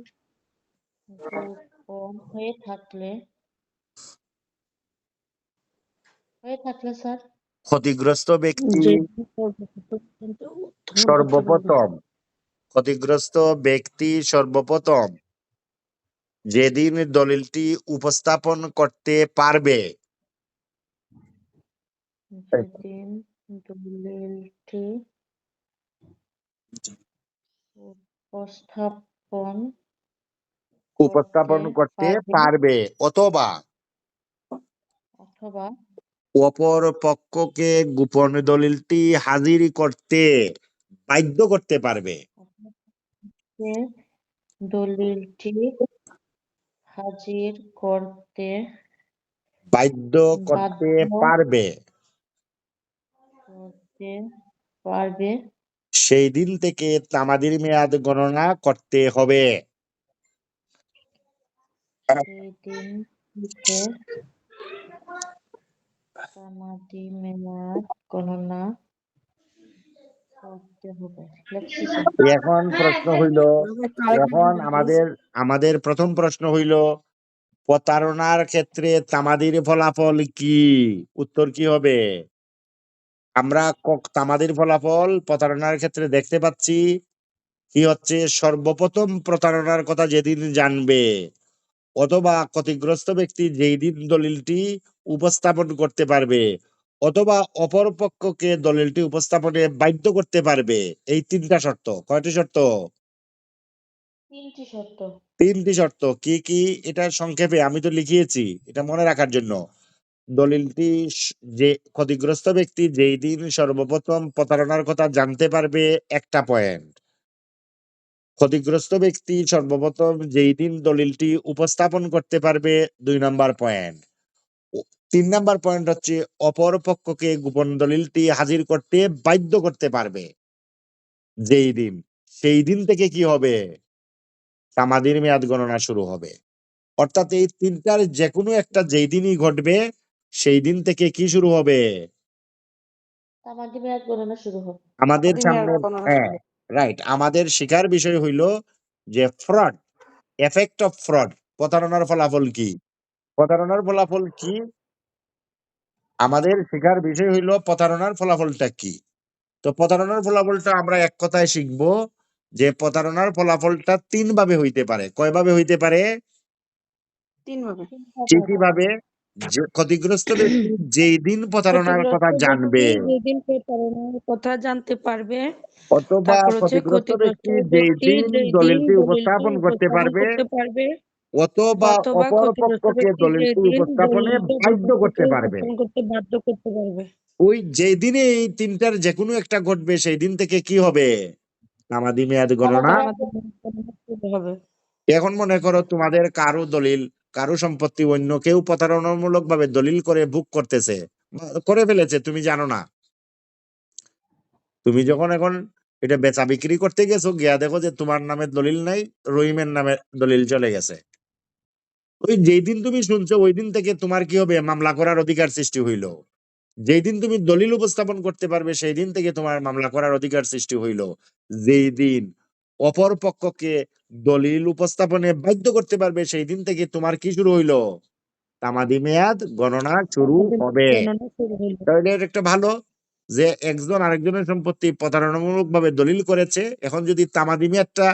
গোপন হয়ে থাকলে স্যার ক্ষতিগ্রস্ত ব্যক্তি যে সর্বপ্রথম, ক্ষতিগ্রস্ত ব্যক্তি সর্বপ্রথম যেদিন দলিলটি উপস্থাপন করতে পারবে, যেদিন দলিলটি উপস্থাপন করতে পারবে, অথবা অথবা অপর পক্ষকে গোপন দলিলটি হাজির করতে বাধ্য করতে পারবে। দলিলটি হাজির করতে বাধ্য করতে পারবে, সেই দিন থেকে তামাদির মেয়াদ গণনা করতে হবে। সেই দিন থেকে তামাদি মেয়াদ গণনা করতে হবে। লেখছি স্যার। এখন প্রশ্ন হইল, এখন আমাদের প্রথম প্রশ্ন হইল, প্রতারণার ক্ষেত্রে তামাদির ফলাফল কি? উত্তর কি হবে? আমরা তামাদির ফলাফল প্রতারণার ক্ষেত্রে দেখতে পাচ্ছি কি হচ্ছে, সর্বপ্রথম প্রতারণার কথা যেদিন জানবে, অথবা ক্ষতিগ্রস্ত ব্যক্তি যেই দিন দলিলটি উপস্থাপন করতে পারবে, অথবা অপর পক্ষকে দলিলটি উপস্থাপনে বাধ্য করতে পারবে। এই তিনটা শর্ত। কয়টি শর্ত? তিনটি শর্ত। তিনটি শর্ত। কি কি এটা সংক্ষেপে আমি তো লিখিয়েছি, এটা মনে রাখার জন্য। দলিলটি যে ক্ষতিগ্রস্ত ব্যক্তি যেই দিন সর্বপ্রথম প্রতারণার কথা জানতে পারবে, একটা পয়েন্ট। ক্ষতিগ্রস্ত ব্যক্তি সর্বপ্রথম যেই দিন দলিলটি উপস্থাপন করতে পারবে, 2 নম্বর পয়েন্ট। 3 নাম্বার পয়েন্ট হচ্ছে অপর পক্ষকে গোপন দলিলটি হাজির করতে বাধ্য করতে পারবে যেই দিন, সেই দিন থেকে কি হবে? তামাদির মেয়াদ গণনা শুরু হবে। অর্থাৎ এই তিনটার যে কোনো একটা যেই দিনই ঘটবে সেই দিন থেকে কি শুরু হবে? তামাদি মেয়াদ গণনা শুরু হবে। আমাদের তামাদি সামনে, মেয়াদ গণনা শুরু হ্যাঁ হবে। রাইট, আমাদের শিকার বিষয় হইল যে ফ্রড, এফেক্ট অফ ফ্রড, প্রতারণার ফলাফল কি? প্রতারণার ফলাফল কি? আমাদের শিকার বিষয় হইল প্রতারণার ফলাফলটা কি। তো প্রতারণার ফলাফলটা আমরা এক কথায় শিখবো যে প্রতারণার ফলাফলটা 3 ভাবে হইতে পারে। কয়ভাবে হইতে পারে? 3 ভাবে। কি কি ভাবে? যে ক্ষতিগ্রস্ত ব্যক্তি যেই দিন প্রতারণার কথা ক্ষতিগ্রস্ত জানবে, ব্যক্তি যেদিন প্রতারণার কথা জানতে পারবে, অথবা তারপর হচ্ছে ক্ষতিগ্রস্ত ক্ষতিগ্রস্ত ব্যক্তি যেই ব্যক্তি দিন যেই দিন দলিলটি দলিলটি উপস্থাপন করতে উপস্থাপন পারবে, করতে পারবে, অথবা অথবা অপর ক্ষতিগ্রস্ত পক্ষকে ব্যক্তি যেই দলিলটি দিন উপস্থাপনে দলিলটি অপর বাধ্য করতে পক্ষকে পারবে। উপস্থাপন করতে বাধ্য করতে পারবে। ওই যেই দিনে এই তিনটার যে কোনো একটা ঘটবে সেই দিন থেকে কি হবে? তামাদি মেয়াদ গণনা। আমাদের গণনা শুরু হবে। এখন মনে করো তোমাদের কারো দলিল, কারো সম্পত্তি অন্য কেউ প্রতারণামূলক ভাবে দলিল করে বুক করতেছে, করে ফেলেছে, তুমি জানো না। তুমি যখন এখন এটা বেচা বিক্রি করতে গেছো, গিয়া দেখো যে তোমার নামে দলিল নাই, রহিমের নামে দলিল চলে গেছে। ওই যেই দিন তুমি শুনছো ওই দিন থেকে তোমার কি হবে? মামলা করার অধিকার সৃষ্টি হইল। যেই দিন তুমি দলিল উপস্থাপন করতে পারবে সেই দিন থেকে তোমার মামলা করার অধিকার সৃষ্টি হইল। যেই দিন অপর পক্ষকে দলিল উপস্থাপনে বাধ্য করতে পারবে সেই দিন থেকে তোমার কি শুরু হইল? তামাদি মেয়াদ গণনা শুরু আমাদের হবে। গণনা শুরু হলো। তাহলে এটা একটা ভালো যে একজন আরেকজনের সম্পত্তি প্রতারণামূলক ভাবে দলিল করেছে। এখন যদি তামাদি মেয়াদটা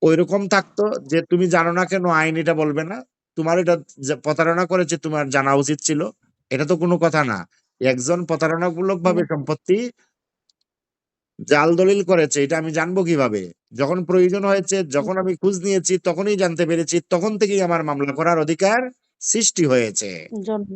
ওইরকম থাকতো যে তুমি জানো না কেন আইন এটা বলবে না, তোমার এটা যে প্রতারণা করেছে তোমার জানা উচিত ছিল, এটা তো কোনো কথা না। একজন প্রতারণামূলক ভাবে সম্পত্তি জাল দলিল করেছে, এটা আমি জানবো কিভাবে? যখন প্রয়োজন হয়েছে, যখন আমি খোঁজ নিয়েছি তখনই জানতে পেরেছি, তখন থেকেই আমার মামলা করার অধিকার সৃষ্টি হয়েছে জন্ম।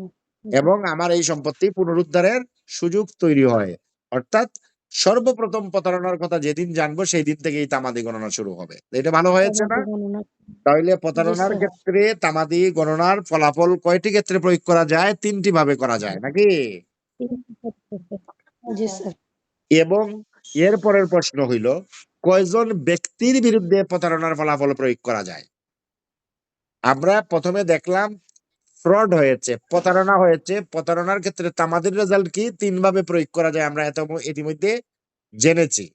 এবং আমার এই সম্পত্তি পুনরুদ্ধারের সুযোগ তৈরি হয়। অর্থাৎ সর্বপ্রথম প্রতারণার কথা যেদিন জানবো সেই দিন থেকেই তামাদি গণনা শুরু হবে। এটা ভালো হয়েছে না? তামাদি গণনা। তাহলে জি প্রতারণার স্যার। ক্ষেত্রে তামাদি গণনার ফলাফল কয়টি ক্ষেত্রে প্রয়োগ করা যায়? 3টি ভাবে করা যায় নাকি? জি স্যার। এবং এর পরের প্রশ্ন হইল কয়জন ব্যক্তির বিরুদ্ধে প্রতারণার ফলাফল প্রয়োগ করা যায়? আমরা প্রথমে দেখলাম ফ্রড হয়েছে, প্রতারণা হয়েছে। প্রতারণার ক্ষেত্রে তামাদির রেজাল্ট কি? 3 ভাবে প্রয়োগ করা যায়, আমরা ইতিমধ্যে জেনেছি।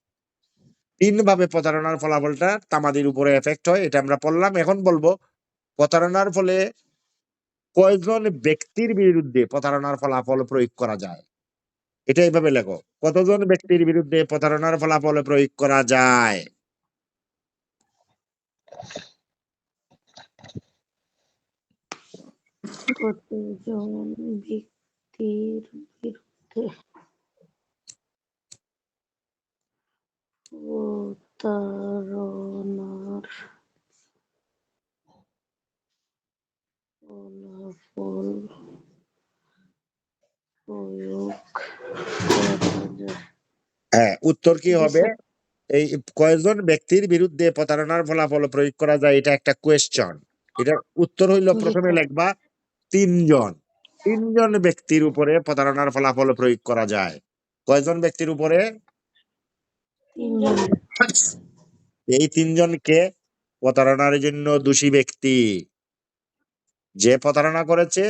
3 ভাবে প্রতারণার ফলাফলটা তামাদির উপরে এফেক্ট হয়, এটা আমরা পড়লাম। এখন বলবো প্রতারণার ফলে কয়জন ব্যক্তির বিরুদ্ধে প্রতারণার ফলাফল প্রয়োগ করা যায়? এটা এইভাবে লেখো, কতজন ব্যক্তির বিরুদ্ধে প্রতারণার ফলাফল প্রয়োগ করা যায়? কতজন ব্যক্তির বিরুদ্ধে প্রতারণার ফলাফল প্রয়োগ করা যায়? হ্যাঁ, উত্তর কি জি হবে? স্যার। এই কয়জন ব্যক্তির বিরুদ্ধে প্রতারণার ফলাফল প্রয়োগ করা যায়, এটা একটা কোয়েশ্চন। এটার উত্তর হইল জি প্রথমে স্যার। লিখবা 3 জন। 3 জন ব্যক্তির উপরে প্রতারণার ফলাফল প্রয়োগ করা যায়। কয়জন ব্যক্তির উপরে? 3 জন। এই 3 জনকে প্রতারণার জন্য দোষী ব্যক্তি, যে প্রতারণা করেছে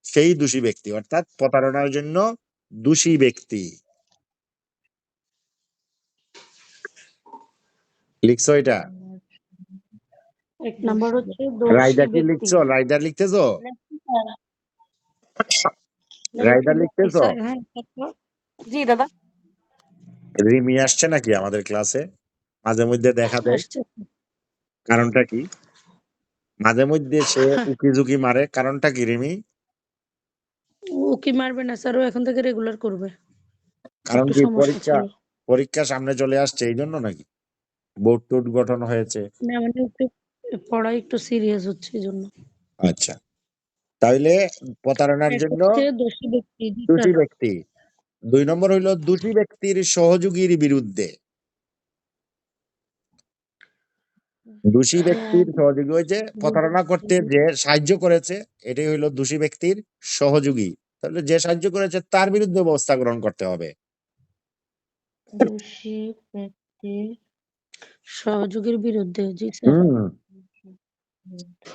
সেই দোষী ব্যক্তি, অর্থাৎ প্রতারণার জন্য দোষী ব্যক্তি। লিখছো এটা? 1 নাম্বার হচ্ছে দোষী রায়দা কি ব্যক্তি। লিখছো? রায়দা লিখতেছো? রায়দা দোষী ব্যক্তি লিখতেছো? স্যার। হ্যাঁ তারপর? জি দাদা। রিমি আসছে নাকি আমাদের ক্লাসে? মাঝে মধ্যে দেখা দেয়, আসছে। কারণটা কি? মাঝে মধ্যে সে উকি ঝুঁকি মারে, কারণটা কি রিমি? ও কি মারবে না স্যার, ও এখন থেকে রেগুলার করবে। কারণ একটু কি? সমস্যা পরীক্ষা, ছিল। পরীক্ষা সামনে চলে আসছে এই জন্য নাকি? বোর্ড টোড গঠন হয়েছে? না মানে একটু পড়ায় একটু সিরিয়াস হচ্ছে এজন্য। আচ্ছা, তাইলে প্রতারণার এক জন্য হচ্ছে দোষী ব্যক্তি। জি স্যার। দোষী ব্যক্তি। 2 নম্বর হইল দোষী ব্যক্তির সহযোগীর বিরুদ্ধে। দোষী ব্যক্তির সহযোগী হয়েছে প্রতারণা করতে যে সাহায্য করেছে, এটাই হইলো দোষী ব্যক্তির সহযোগী। তাহলে যে সাহায্য করেছে তার বিরুদ্ধে ব্যবস্থা গ্রহণ করতে হবে। দোষী ব্যক্তির সহযোগীর বিরুদ্ধে, জি স্যার। হুম, বিরুদ্ধে।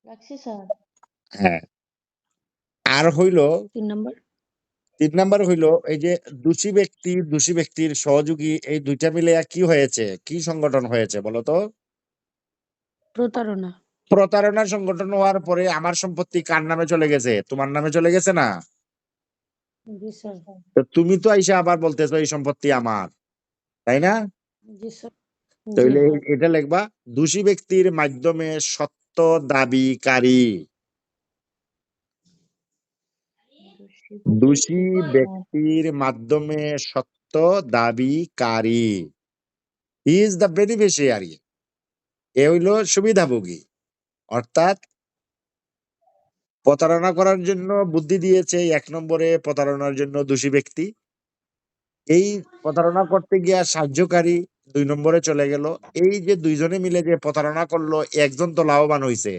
রাখছি স্যার। হ্যাঁ। আর হইলো 3 নাম্বার 3 নাম্বার হইলো এই যে দোষী ব্যক্তি, দোষী ব্যক্তির সহযোগী, এই দুইটা মিলে কি হয়েছে, কি সংগঠন হয়েছে বলতো? প্রতারণা। প্রতারণার সংগঠন হওয়ার পরে আমার সম্পত্তি কার নামে চলে গেছে? তোমার নামে চলে গেছে না? জি স্যার। তো তুমি তো আইসা আবার বলতেছো এই সম্পত্তি আমার, তাই না? জি স্যার। জি। তাহলে এটা লিখবা, দোষী ব্যক্তির মাধ্যমে সত্য দাবিকারী। দোষী ব্যক্তির মাধ্যমে সত্য দাবিকারী, হি ইজ দ্য বেনিফিশিয়ারি। এ হইলো সুবিধাভোগী, অর্থাৎ প্রতারণা করার জন্য বুদ্ধি দিয়েছে 1 নম্বরে, প্রতারণার জন্য দোষী ব্যক্তি। এই প্রতারণা করতে গিয়া সাহায্যকারী 2 নম্বরে চলে গেল। এই যে দুইজনে মিলে যে প্রতারণা করলো, একজন তো লাভবান হইছে।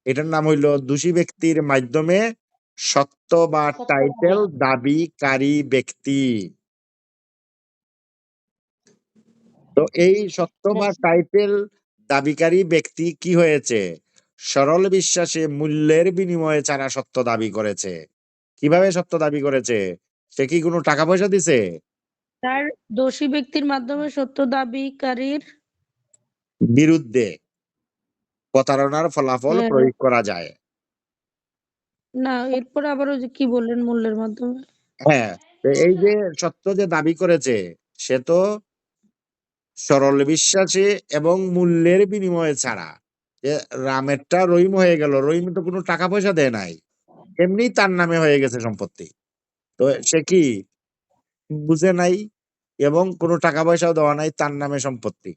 এটার নাম হইলো দোষী ব্যক্তির মাধ্যমে সত্য বা টাইটেল দাবিকারী ব্যক্তি। তো এই সত্য বা টাইটেল দাবিকারী ব্যক্তি কি হয়েছে? সরল বিশ্বাসে মূল্যের বিনিময়ে ছাড়া সত্য দাবি করেছে। কিভাবে সত্য দাবি করেছে? সে কি কোনো টাকা পয়সা দিছে? তার দোষী ব্যক্তির মাধ্যমে সত্য দাবিকারীর বিরুদ্ধে প্রতারণার ফলাফল হ্যাঁ, প্রয়োগ করা যায়। না এরপরে আবার ওই যে কি বললেন মূল্যের মাধ্যমে? হ্যাঁ, তো এই যে সত্য যে দাবি করেছে, সে তো সরল বিশ্বাসে এবং মূল্যের বিনিময়ে ছাড়া। যে রামেরটা রহিম হয়ে গেল, রহিম তো কোনো টাকা পয়সা দেয় নাই, এমনি তার নামে হয়ে গেছে সম্পত্তি। তো সে কি বুঝে নাই এবং কোনো টাকা পয়সাও দেওয়া নাই, তার নামে সম্পত্তি।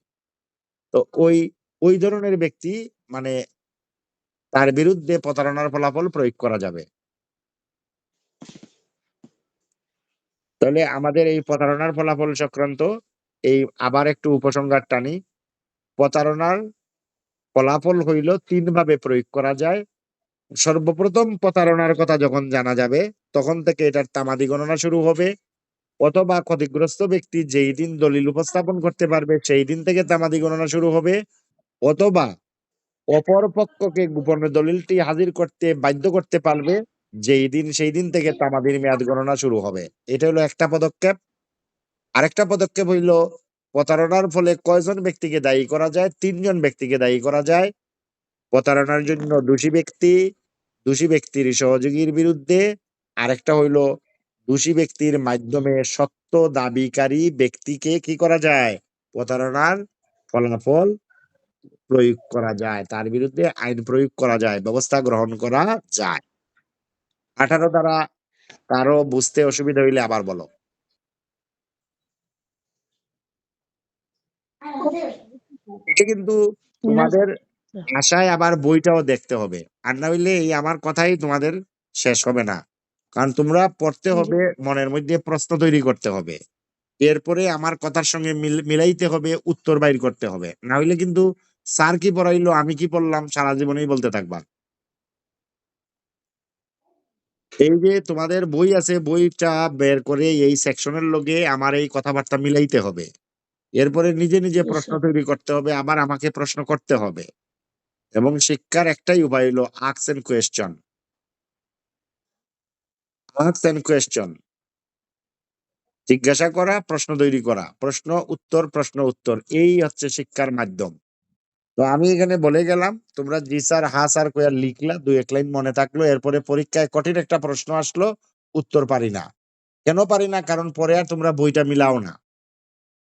তো ওই ওই ধরনের ব্যক্তি, মানে তার বিরুদ্ধে প্রতারণার ফলাফল প্রয়োগ করা যাবে। তাহলে আমাদের এই প্রতারণার ফলাফল সংক্রান্ত এই আবার একটু উপসংহার টানি। প্রতারণার ফলাফল হইল 3 ভাবে প্রয়োগ করা যায়। সর্বপ্রথম প্রতারণার কথা যখন জানা যাবে, তখন থেকে এটার তামাদি গণনা শুরু হবে, অথবা ক্ষতিগ্রস্ত ব্যক্তি যেই দিন দলিল উপস্থাপন করতে পারবে সেই দিন থেকে তামাদি গণনা শুরু হবে, অথবা অপর পক্ষকে গোপনে দলিলটি হাজির করতে বাধ্য করতে পারবে যেই দিন, সেই দিন থেকে তামাদির মেয়াদ গণনা শুরু হবে। এটা হলো একটা পদক্ষেপ। আরেকটা পদক্ষেপ হইল, প্রতারণার ফলে কয়জন ব্যক্তিকে দায়ী করা যায়? 3 জন ব্যক্তিকে দায়ী করা যায়। প্রতারণার জন্য দোষী ব্যক্তি, দোষী ব্যক্তির সহযোগীর বিরুদ্ধে, আরেকটা হইল দোষী ব্যক্তির মাধ্যমে সত্য দাবিকারী ব্যক্তিকে কি করা যায়? প্রতারণার ফলাফল প্রয়োগ করা যায়, তার বিরুদ্ধে আইন প্রয়োগ করা যায়, ব্যবস্থা গ্রহণ করা যায়। 18 দ্বারা কারো বুঝতে অসুবিধা হইলে আবার বলো। এটা কিন্তু না তোমাদের স্যার। আশায় আবার বইটাও দেখতে হবে, আর না হইলে এই আমার কথাই তোমাদের শেষ হবে না। কারণ তোমরা পড়তে হবে, মনের মধ্যে প্রশ্ন তৈরি করতে হবে, এরপরে আমার কথার সঙ্গে মিলাইতে হবে, উত্তর বাইর করতে হবে। না হইলে কিন্তু স্যার কি পড়াইলো আমি কি পড়লাম সারা জীবনেই বলতে থাকবা। এই যে তোমাদের বই আছে, বইটা বের করে এই সেকশনের লগে আমার এই কথাবার্তা মিলাইতে হবে, এরপরে নিজে নিজে জি প্রশ্ন স্যার। তৈরি করতে হবে, আবার আমাকে প্রশ্ন করতে হবে। এবং শিক্ষার একটাই উপায় হলো ask and question. Ask and question, জিজ্ঞাসা করা, প্রশ্ন তৈরি করা, প্রশ্ন উত্তর, প্রশ্ন উত্তর, এই হচ্ছে শিক্ষার মাধ্যম। তো আমি এখানে বলে গেলাম, তোমরা জি স্যার হা স্যার কইয়া লিখলা, 2-1 লাইন মনে থাকলো, এরপরে পরীক্ষায় কঠিন একটা প্রশ্ন আসলো, উত্তর পারি না। কেন পারি না? কারণ পরে আর তোমরা বইটা মিলাও না।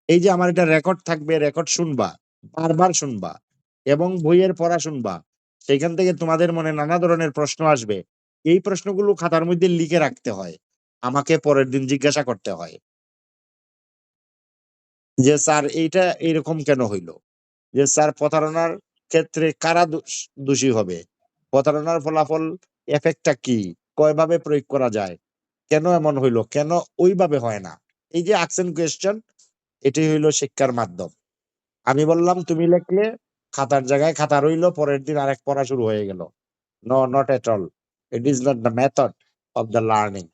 এই যে আমার এটা রেকর্ড থাকবে, রেকর্ড শুনবা, বারবার শুনবা এবং বইয়ের পড়া শুনবা। সেখান থেকে তোমাদের মনে নানা ধরনের প্রশ্ন আসবে। এই প্রশ্নগুলো খাতার মধ্যে লিখে রাখতে হয়, আমাকে পরের দিন জিজ্ঞাসা করতে হয় যে স্যার এইটা এরকম কেন হইলো? যে স্যার প্রতারণার ক্ষেত্রে কারা দোষী হবে? প্রতারণার ফলাফল এফেক্টটা কি? কয়ভাবে প্রয়োগ করা যায়? কেন এমন হইলো? কেন ওইভাবে হয় না? এই যে আস্ক এন্ড কোয়েশ্চন, এটাই হইলো শিক্ষার মাধ্যম। আমি বললাম তুমি লিখলে, খাতার জায়গায় খাতা রইলো, পরের দিন আরেক পড়া শুরু হয়ে গেল। No, not at all. It is not the method of the learning.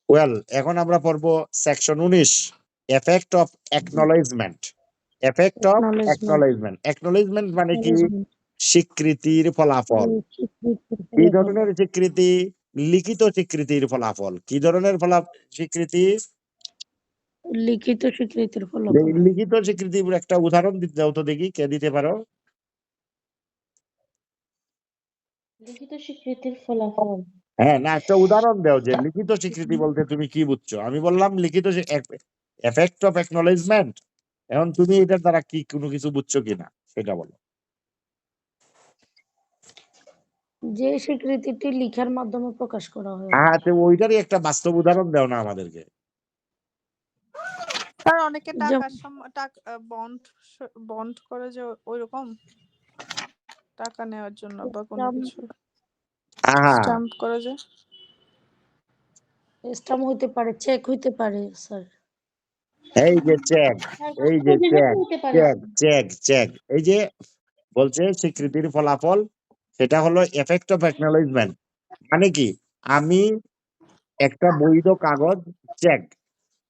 Well, এখন আমরা পড়বো section 19, effect of acknowledgement. Effect of Acknowledgement. Acknowledgement. Acknowledgement মানে কি? Acknowledgement. স্বীকৃতির ফলাফল। স্বীকৃতির কি ফলাফল। ধরনের স্বীকৃতি? লিখিত স্বীকৃতির ফলাফল। কি ধরনের স্বীকৃতি? লিখিত স্বীকৃতির ফলাফল। লিখিত স্বীকৃতির একটা উদাহরণ দিতে দাও তো দেখি, কে দিতে পারো? লিখিত স্বীকৃতির ফলাফল। হ্যাঁ, না, একটা উদাহরণ দাও যে লিখিত স্বীকৃতি বলতে তুমি কি বুঝছো। আমি বললাম লিখিত এফেক্ট অফ অ্যাকনলেজমেন্ট। এখন তুমি এটার দ্বারা কি কোনো কিছু বুঝছো কিনা সেটা বলো। যে স্বীকৃতিটি লিখার মাধ্যমে প্রকাশ করা হয়। হ্যাঁ, তো ওইটারই একটা বাস্তব উদাহরণ দাও না আমাদেরকে। আর অনেকে যেমন- টাকা বন্ড করে যে ওইরকম টাকা নেওয়ার জন্য বা কোনো কিছু স্ট্যাম্প করে যে। স্ট্যাম্প হইতে পারে, চেক হইতে পারে স্যার। এই যে চেক, এই যে চেক, হতে পারে চেক, চেক, চেক, এই যে বলছে স্বীকৃতির ফলাফল, সেটা হলো এফেক্ট অফ অ্যাকনলেজমেন্ট। মানে কি? আমি একটা বৈধ কাগজ, চেক,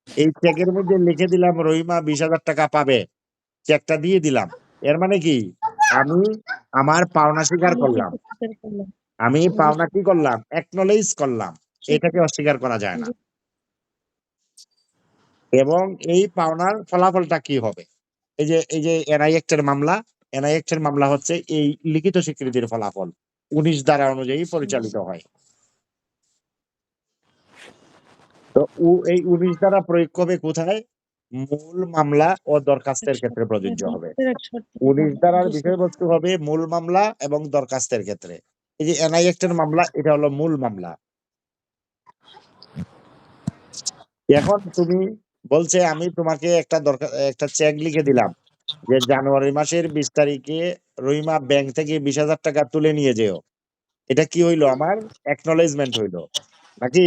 এই চেকের মধ্যে লিখে দিলাম রহিমা 20,000 টাকা পাবে, চেকটা দিয়ে দিলাম। এর মানে কি? আমি আমার পাওনা স্বীকার করলাম। আমি পাওনা কি করলাম? অ্যাকনলেজ করলাম। এটাকে অস্বীকার করা যায় না। এবং এই পাওনার ফলাফলটা কি হবে? এই যে এনআই অ্যাক্টের মামলা, এনআই অ্যাক্টের মামলা হচ্ছে এই লিখিত স্বীকৃতির ফলাফল 19 ধারা অনুযায়ী পরিচালিত হয়। তো এই 19 ধারা প্রয়োগ হবে কোথায়? মূল মামলা ও দরখাস্তের ক্ষেত্রে প্রযোজ্য হবে। 19 ধারার বিষয়বস্তু হবে মূল মামলা এবং দরখাস্তের ক্ষেত্রে। এই যে এনআই অ্যাক্টের মামলা, এটা হলো মূল মামলা। এখন তুমি বলছে আমি তোমাকে একটা চেক লিখে দিলাম যে জানুয়ারি মাসের 20 তারিখে রহিমা ব্যাংক থেকে 20,000 টাকা তুলে নিয়ে যেও। এটা কি হইলো? আমার অ্যাকনলেজমেন্ট হইলো নাকি?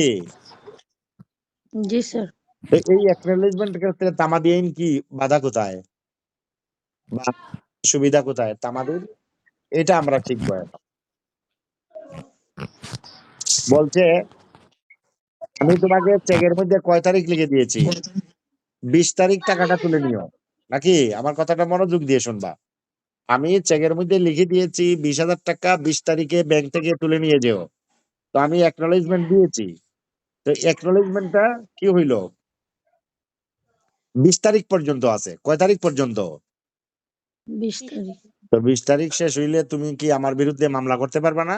জি স্যার। তো এই অ্যাকনলেজমেন্ট ক্ষেত্রে তামাদি আইন কি বাধা কোথায় বা সুবিধা কোথায় তামাদির? এটা আমরা শিখবো এখন। বলছে আমি তোমাকে চেকের মধ্যে কয় তারিখ লিখে দিয়েছি? 20 তারিখ টাকাটা তুলে নিও, নাকি? আমার কথাটা মনোযোগ দিয়ে শুনবা। আমি চেকের মধ্যে লিখে দিয়েছি 20,000 টাকা 20 তারিখে ব্যাংক থেকে তুলে নিয়ে যেও। তো আমি অ্যাকনলেজমেন্ট দিয়েছি। তো অ্যাকনলেজমেন্টটা কি হইলো? 20 তারিখ পর্যন্ত আছে। কয় তারিখ পর্যন্ত? 20 তারিখ। তো 20 তারিখ শেষ হইলে তুমি কি আমার বিরুদ্ধে মামলা করতে পারবা না?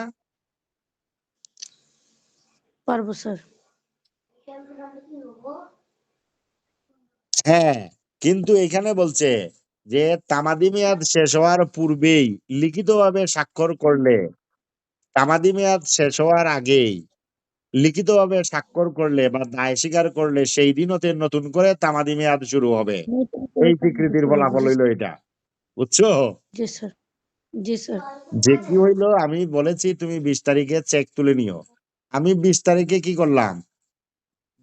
পারবো স্যার। হ্যাঁ, কিন্তু এখানে বলছে যে তামাদি মেয়াদ শেষ হওয়ার পূর্বেই লিখিতভাবে স্বাক্ষর করলে, তামাদি মেয়াদ শেষ হওয়ার আগেই লিখিতভাবে স্বাক্ষর করলে বা দায় স্বীকার করলে সেই দিন হতে নতুন করে তামাদি মেয়াদ শুরু হবে। এই স্বীকৃতির ফলাফল হইলো এটা। বুঝছো? জি স্যার। জি স্যার। যে কি হইলো? আমি বলেছি তুমি 20 তারিখে চেক তুলে নিও। আমি 20 তারিখে কি করলাম?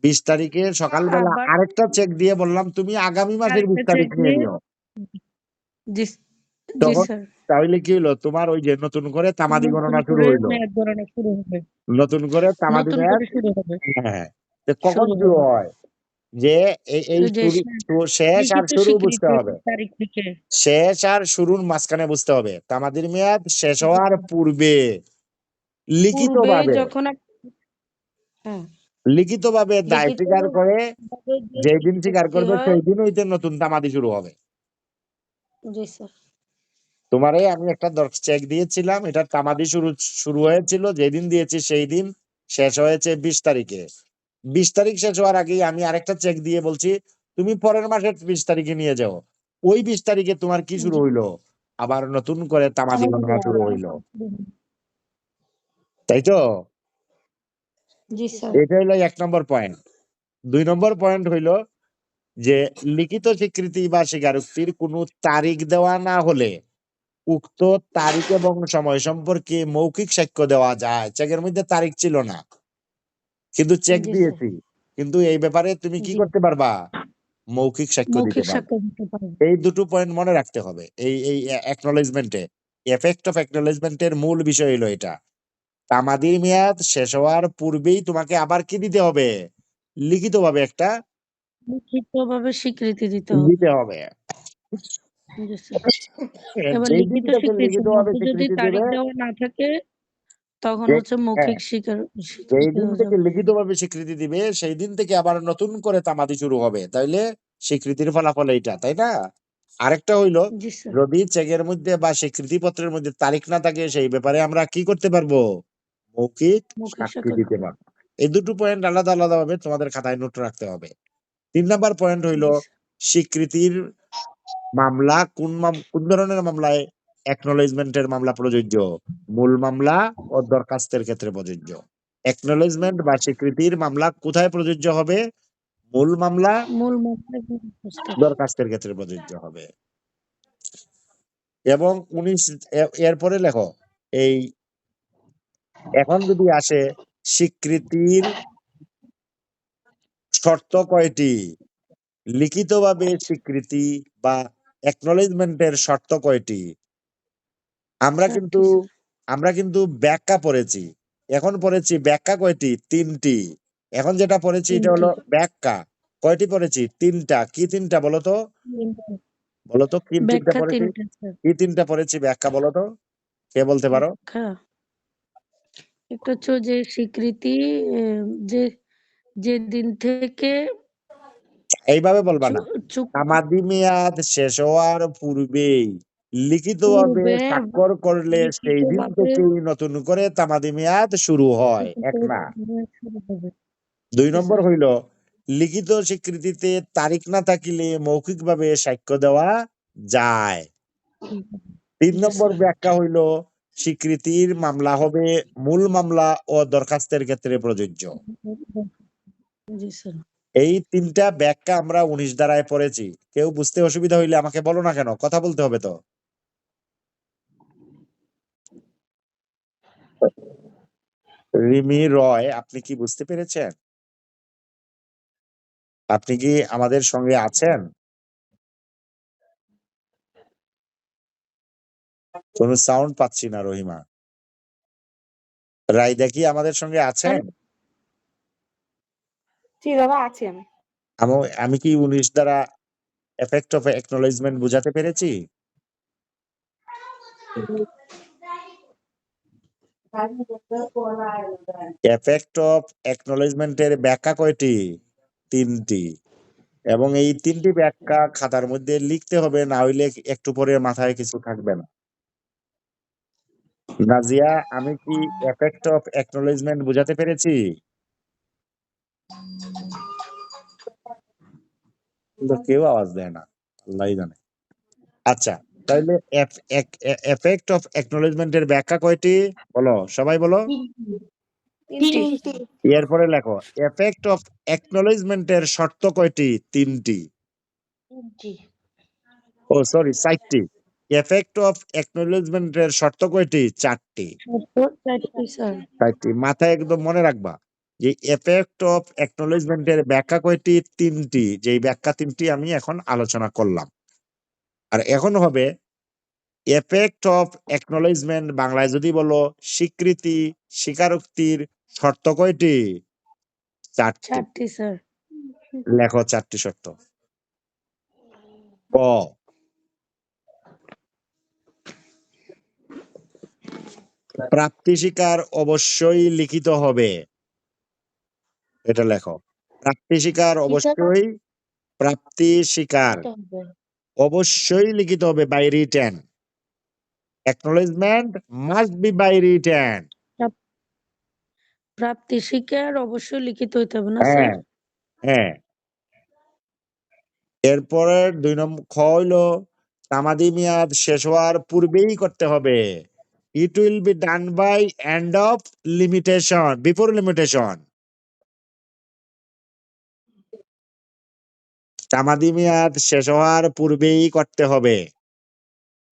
20 তারিখে সকালবেলা আবার আরেকটা চেক দিয়ে বললাম তুমি আগামী মাসের 20 আরেকটা তারিখ চেক নিয়ে দিয়ে নিও। জি জি তখন স্যার। তাহলে কি হইলো? তোমার ওই যে নতুন করে তামাদি নতুন গণনা শুরু করে হইলো। মেয়াদ গণনা শুরু হবে। নতুন করে তামাদি নতুন মেয়াদ। করে শুরু হবে। হ্যাঁ, তো কখন শুরু শুরু হবে। হয়? যে এই ওই যে শেষ আর লিখিত শুরু বুঝতে স্বীকৃতির হবে। তারিখ থেকে। শেষ আর শুরুর মাঝখানে বুঝতে হবে। তামাদির মেয়াদ শেষ হওয়ার পূর্বে পূর্বে লিখিতভাবে, যখন হ্যাঁ লিখিতভাবে দায় লিখিত স্বীকার করে ভাবে যে যেই দিন স্বীকার স্বীকৃতি করবে হয়। সেই দিন হইতে নতুন তামাদি শুরু হবে। জি স্যার। তোমারে আমি একটা চেক দিয়েছিলাম, এটা তামাদি শুরু হয়েছিল যেদিন দিয়েছি সেই দিন, শেষ হয়েছে 20 তারিখে। 20 তারিখ শেষ হওয়ার আগেই আমি আরেকটা চেক দিয়ে বলছি তুমি পরের মাসের 20 তারিখে নিয়ে যাও। ওই 20 তারিখে তোমার কি শুরু হইলো? আবার নতুন করে তামাদি গণনা শুরু হইলো। তাই তো? জি স্যার। এটা হইলো 1 নম্বর পয়েন্ট। 2 নম্বর পয়েন্ট হইলো যে লিখিত স্বীকৃতি বা স্বীকারোক্তির কোনো তারিখ দেওয়া না হলে উক্ত তারিখ এবং সময় সম্পর্কে মৌখিক সাক্ষ্য দেওয়া যায়। চেকের মধ্যে তারিখ ছিল না, কিন্তু চেক জি স্যার। দিয়েছি। কিন্তু এই ব্যাপারে তুমি কি জি করতে পারবা? মৌখিক সাক্ষ্য দিতে মৌখিক পারবে। সাক্ষ্য দিতে পারবে। এই দুটো পয়েন্ট মনে রাখতে হবে। এই অ্যাকনোলেজমেন্টে এফেক্ট অফ অ্যাকনোলেজমেন্টের মূল বিষয় হলো এটা। তামাদির মেয়াদ শেষ হওয়ার পূর্বেই তোমাকে আবার কি দিতে হবে? লিখিতভাবে একটা লিখিতভাবে স্বীকৃতি দিতে হবে। দিতে হবে। জি স্যার। এবার যেই দিন লিখিত থেকে স্বীকৃতির লিখিতভাবে মধ্যে যদি স্বীকৃতি তারিখ দেবে, দেওয়া না থাকে তখন যে হচ্ছে হ্যাঁ, মৌখিক যেই স্বীকৃতি দিন দেওয়া থেকে যাবে। লিখিতভাবে স্বীকৃতি দিবে সেই দিন থেকে আবার নতুন করে তামাদি শুরু হবে। তাইলে স্বীকৃতির ফলাফল এইটা, তাই না? আরেকটা হইলো, জি স্যার। যদি চেকের মধ্যে বা স্বীকৃতি পত্রের মধ্যে তারিখ না থাকে সেই ব্যাপারে আমরা কি করতে পারবো? মৌখিক মৌখিক সাক্ষী সাক্ষ্য দিতে দিতে পারবো। এই দুটো পয়েন্ট আলাদা আলাদা ভাবে তোমাদের খাতায় নোট রাখতে হবে। 3 নাম্বার পয়েন্ট হইলো, জি স্যার। স্বীকৃতির মামলা কোন ধরনের মামলায় অ্যাকনোলেজমেন্টের মামলা প্রযোজ্য? মূল মামলা ও দরখাস্তের ক্ষেত্রে প্রযোজ্য। অ্যাকনোলেজমেন্ট বা স্বীকৃতির মামলা কোথায় প্রযোজ্য হবে? মূল মামলা, মূল মামলা এবং দরখাস্তের। দরখাস্তের ক্ষেত্রে প্রযোজ্য হবে। এবং 19 এরপরে লেখো, এই এখন যদি আসে স্বীকৃতির শর্ত কয়টি? লিখিতভাবে স্বীকৃতি বা অ্যাকনোলেজমেন্টের শর্ত কয়টি? আমরা 4টি কিন্তু স্যার। আমরা কিন্তু ব্যাখ্যা পড়েছি। এখন পড়েছি ব্যাখ্যা কয়টি? 3টি। এখন যেটা পড়েছি এটা 3টি। হলো ব্যাখ্যা। কয়টি পড়েছি? 3টা। কি 3টা বলো তো? 3টি। বলো তো কি 3টা ব্যাখ্যা পড়েছি? 3টা স্যার। কি 3টা পড়েছি ব্যাখ্যা বলো তো? কে বলতে পারো? ব্যাখ্যা একটা হচ্ছে যে স্বীকৃতি যে যেদিন থেকে এইভাবে বলবা না। চুক্তি তামাদি মেয়াদ শেষ হওয়ার পূর্বেই লিখিতভাবে পূর্বে স্বাক্ষর করলে সেই দিন লিখিতভাবে থেকেই নতুন করে তামাদি মেয়াদ শুরু হয়। নতুন এক করে না। শুরু হবে। 2 জি নম্বর স্যার। হইল, লিখিত স্বীকৃতিতে তারিখ না থাকিলে মৌখিকভাবে সাক্ষ্য দেওয়া যায়। 3 জি নম্বর স্যার। ব্যাখ্যা হইল, স্বীকৃতির মামলা হবে মূল মামলা ও দরখাস্তের ক্ষেত্রে প্রযোজ্য। জি স্যার। এই 3টা ব্যাখ্যা আমরা 19 ধারায় পড়েছি। কেউ বুঝতে অসুবিধা হইলে আমাকে বলো না কেন? কথা বলতে হবে তো। রিমি রয়, আপনি কি বুঝতে পেরেছেন? আপনি কি আমাদের সঙ্গে আছেন? কোনো সাউন্ড পাচ্ছি না রহিমা। রাইদা কি আমাদের সঙ্গে আছেন? জি দাদা আছি আমি। আমি কি 19 দ্বারা এফেক্ট অফ অ্যাকনোলেজমেন্ট বুঝাতে পেরেছি? এফেক্ট অফ অ্যাকনোলেজমেন্টের ব্যাখ্যা কয়টি? 3টি। এবং এই 3টি ব্যাখ্যা খাতার মধ্যে লিখতে হবে, না হইলে একটু পরে মাথায় কিছু থাকবে না। নাজিয়া, আমি কি এফেক্ট অফ অ্যাকনোলেজমেন্ট বুঝাতে পেরেছি? কিন্তু কেউ আওয়াজ দেয় না, আল্লাহই জানে। আচ্ছা, তাহলে এফেক্ট অফ অ্যাকনোলেজমেন্টের ব্যাখ্যা কয়টি? বলো, সবাই বলো। 3টি। এরপরে লেখো, এফেক্ট অফ অ্যাকনোলেজমেন্টের শর্ত কয়টি? 3টি। জি। ও সরি, 4টি। এফেক্ট অফ অ্যাকনোলেজমেন্টের শর্ত কয়টি? 4টি। 4টি স্যার। 4টি মাথায় একদম মনে রাখবা যে এফেক্ট অফ অ্যাকনোলেজমেন্টের ব্যাখ্যা কয়টি? 3টি। যেই ব্যাখ্যা 3টি আমি এখন আলোচনা করলাম। আর এখন হবে এফেক্ট অফ অ্যাকনোলেজমেন্ট বাংলায় যদি বলো স্বীকৃতি, স্বীকারোক্তির শর্ত কয়টি? 4টি। 4টি স্যার। লেখো 4টি শর্ত। ক, প্রাপ্তি স্বীকার অবশ্যই লিখিত হবে। এটা লেখো। প্রাপ্তি স্বীকার কি স্যার? অবশ্যই, প্রাপ্তি স্বীকার লিখতে হবে। অবশ্যই লিখিত হবে by written. Acknowledgement must be by written. প্রাপ্তি স্বীকার অবশ্যই লিখিত হইতে হবে না হ্যাঁ, স্যার? হ্যাঁ। এরপরে 2 নম্বর খ হইলো, তামাদি মেয়াদ শেষ হওয়ার পূর্বেই করতে হবে। It will be done by end of limitation, before limitation. তামাদি মেয়াদ শেষ হওয়ার পূর্বেই করতে হবে।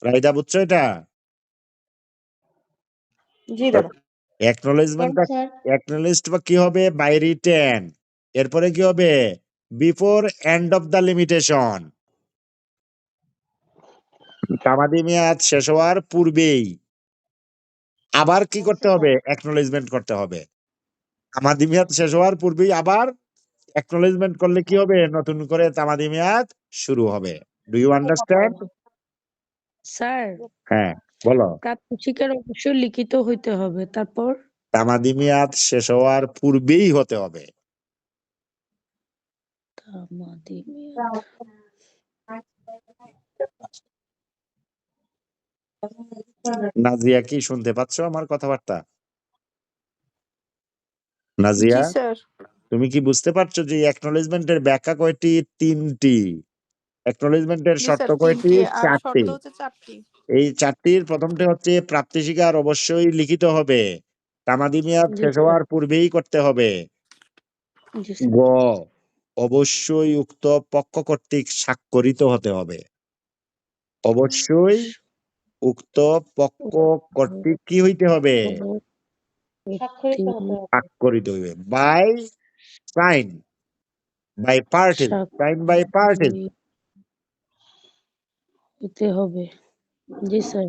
রাইদা, বুঝছো এটা? জি দাদা। Acknowledgement কেন স্যার? acknowledged বা কি হবে? By written. এরপরে কি হবে? Before end of the limitation, তামাদি মেয়াদ শেষ হওয়ার পূর্বেই আবার কি করতে হবে? অ্যাকনোলেজমেন্ট করতে হবে। তামাদি মেয়াদ শেষ হওয়ার পূর্বেই আবার অ্যাকনোলেজমেন্ট করলে কি হবে? নতুন করে তামাদি মেয়াদ শুরু হবে। Do you understand? স্যার, হ্যাঁ, বলো। প্রাপ্ত স্বীকার অবশ্যই লিখিত হইতে হবে। তারপর তামাদি মেয়াদ শেষ হওয়ার পূর্বেই হতে হবে। তামাদি মেয়াদ নাজিয়া, কি শুনতে পাচ্ছ আমার কথাবার্তা? জি নাজিয়া, স্যার। তুমি কি বুঝতে পারছো যে অ্যাকনোলেজমেন্টের ব্যাখ্যা কয়টি? 3টি। অ্যাকনোলেজমেন্টের জি শর্ত স্যার, কয়টি? 3টি আর 4টি। শর্ত হচ্ছে 4টি। এই 4টির প্রথমটি হচ্ছে প্রাপ্তি স্বীকার অবশ্যই লিখিত হবে। তামাদি মেয়াদ জি শেষ স্যার, হওয়ার পূর্বেই করতে হবে। জি স্যার, গ, অবশ্যই উক্ত পক্ষ কর্তৃক স্বাক্ষরিত হতে হবে। অবশ্যই উক্ত পক্ষ কর্তৃক কি হইতে হবে? স্বাক্ষরিত হতে হবে। স্বাক্ষরিত হইবে। By sign, by parties, sign by parties. হইতে হবে। জি স্যার,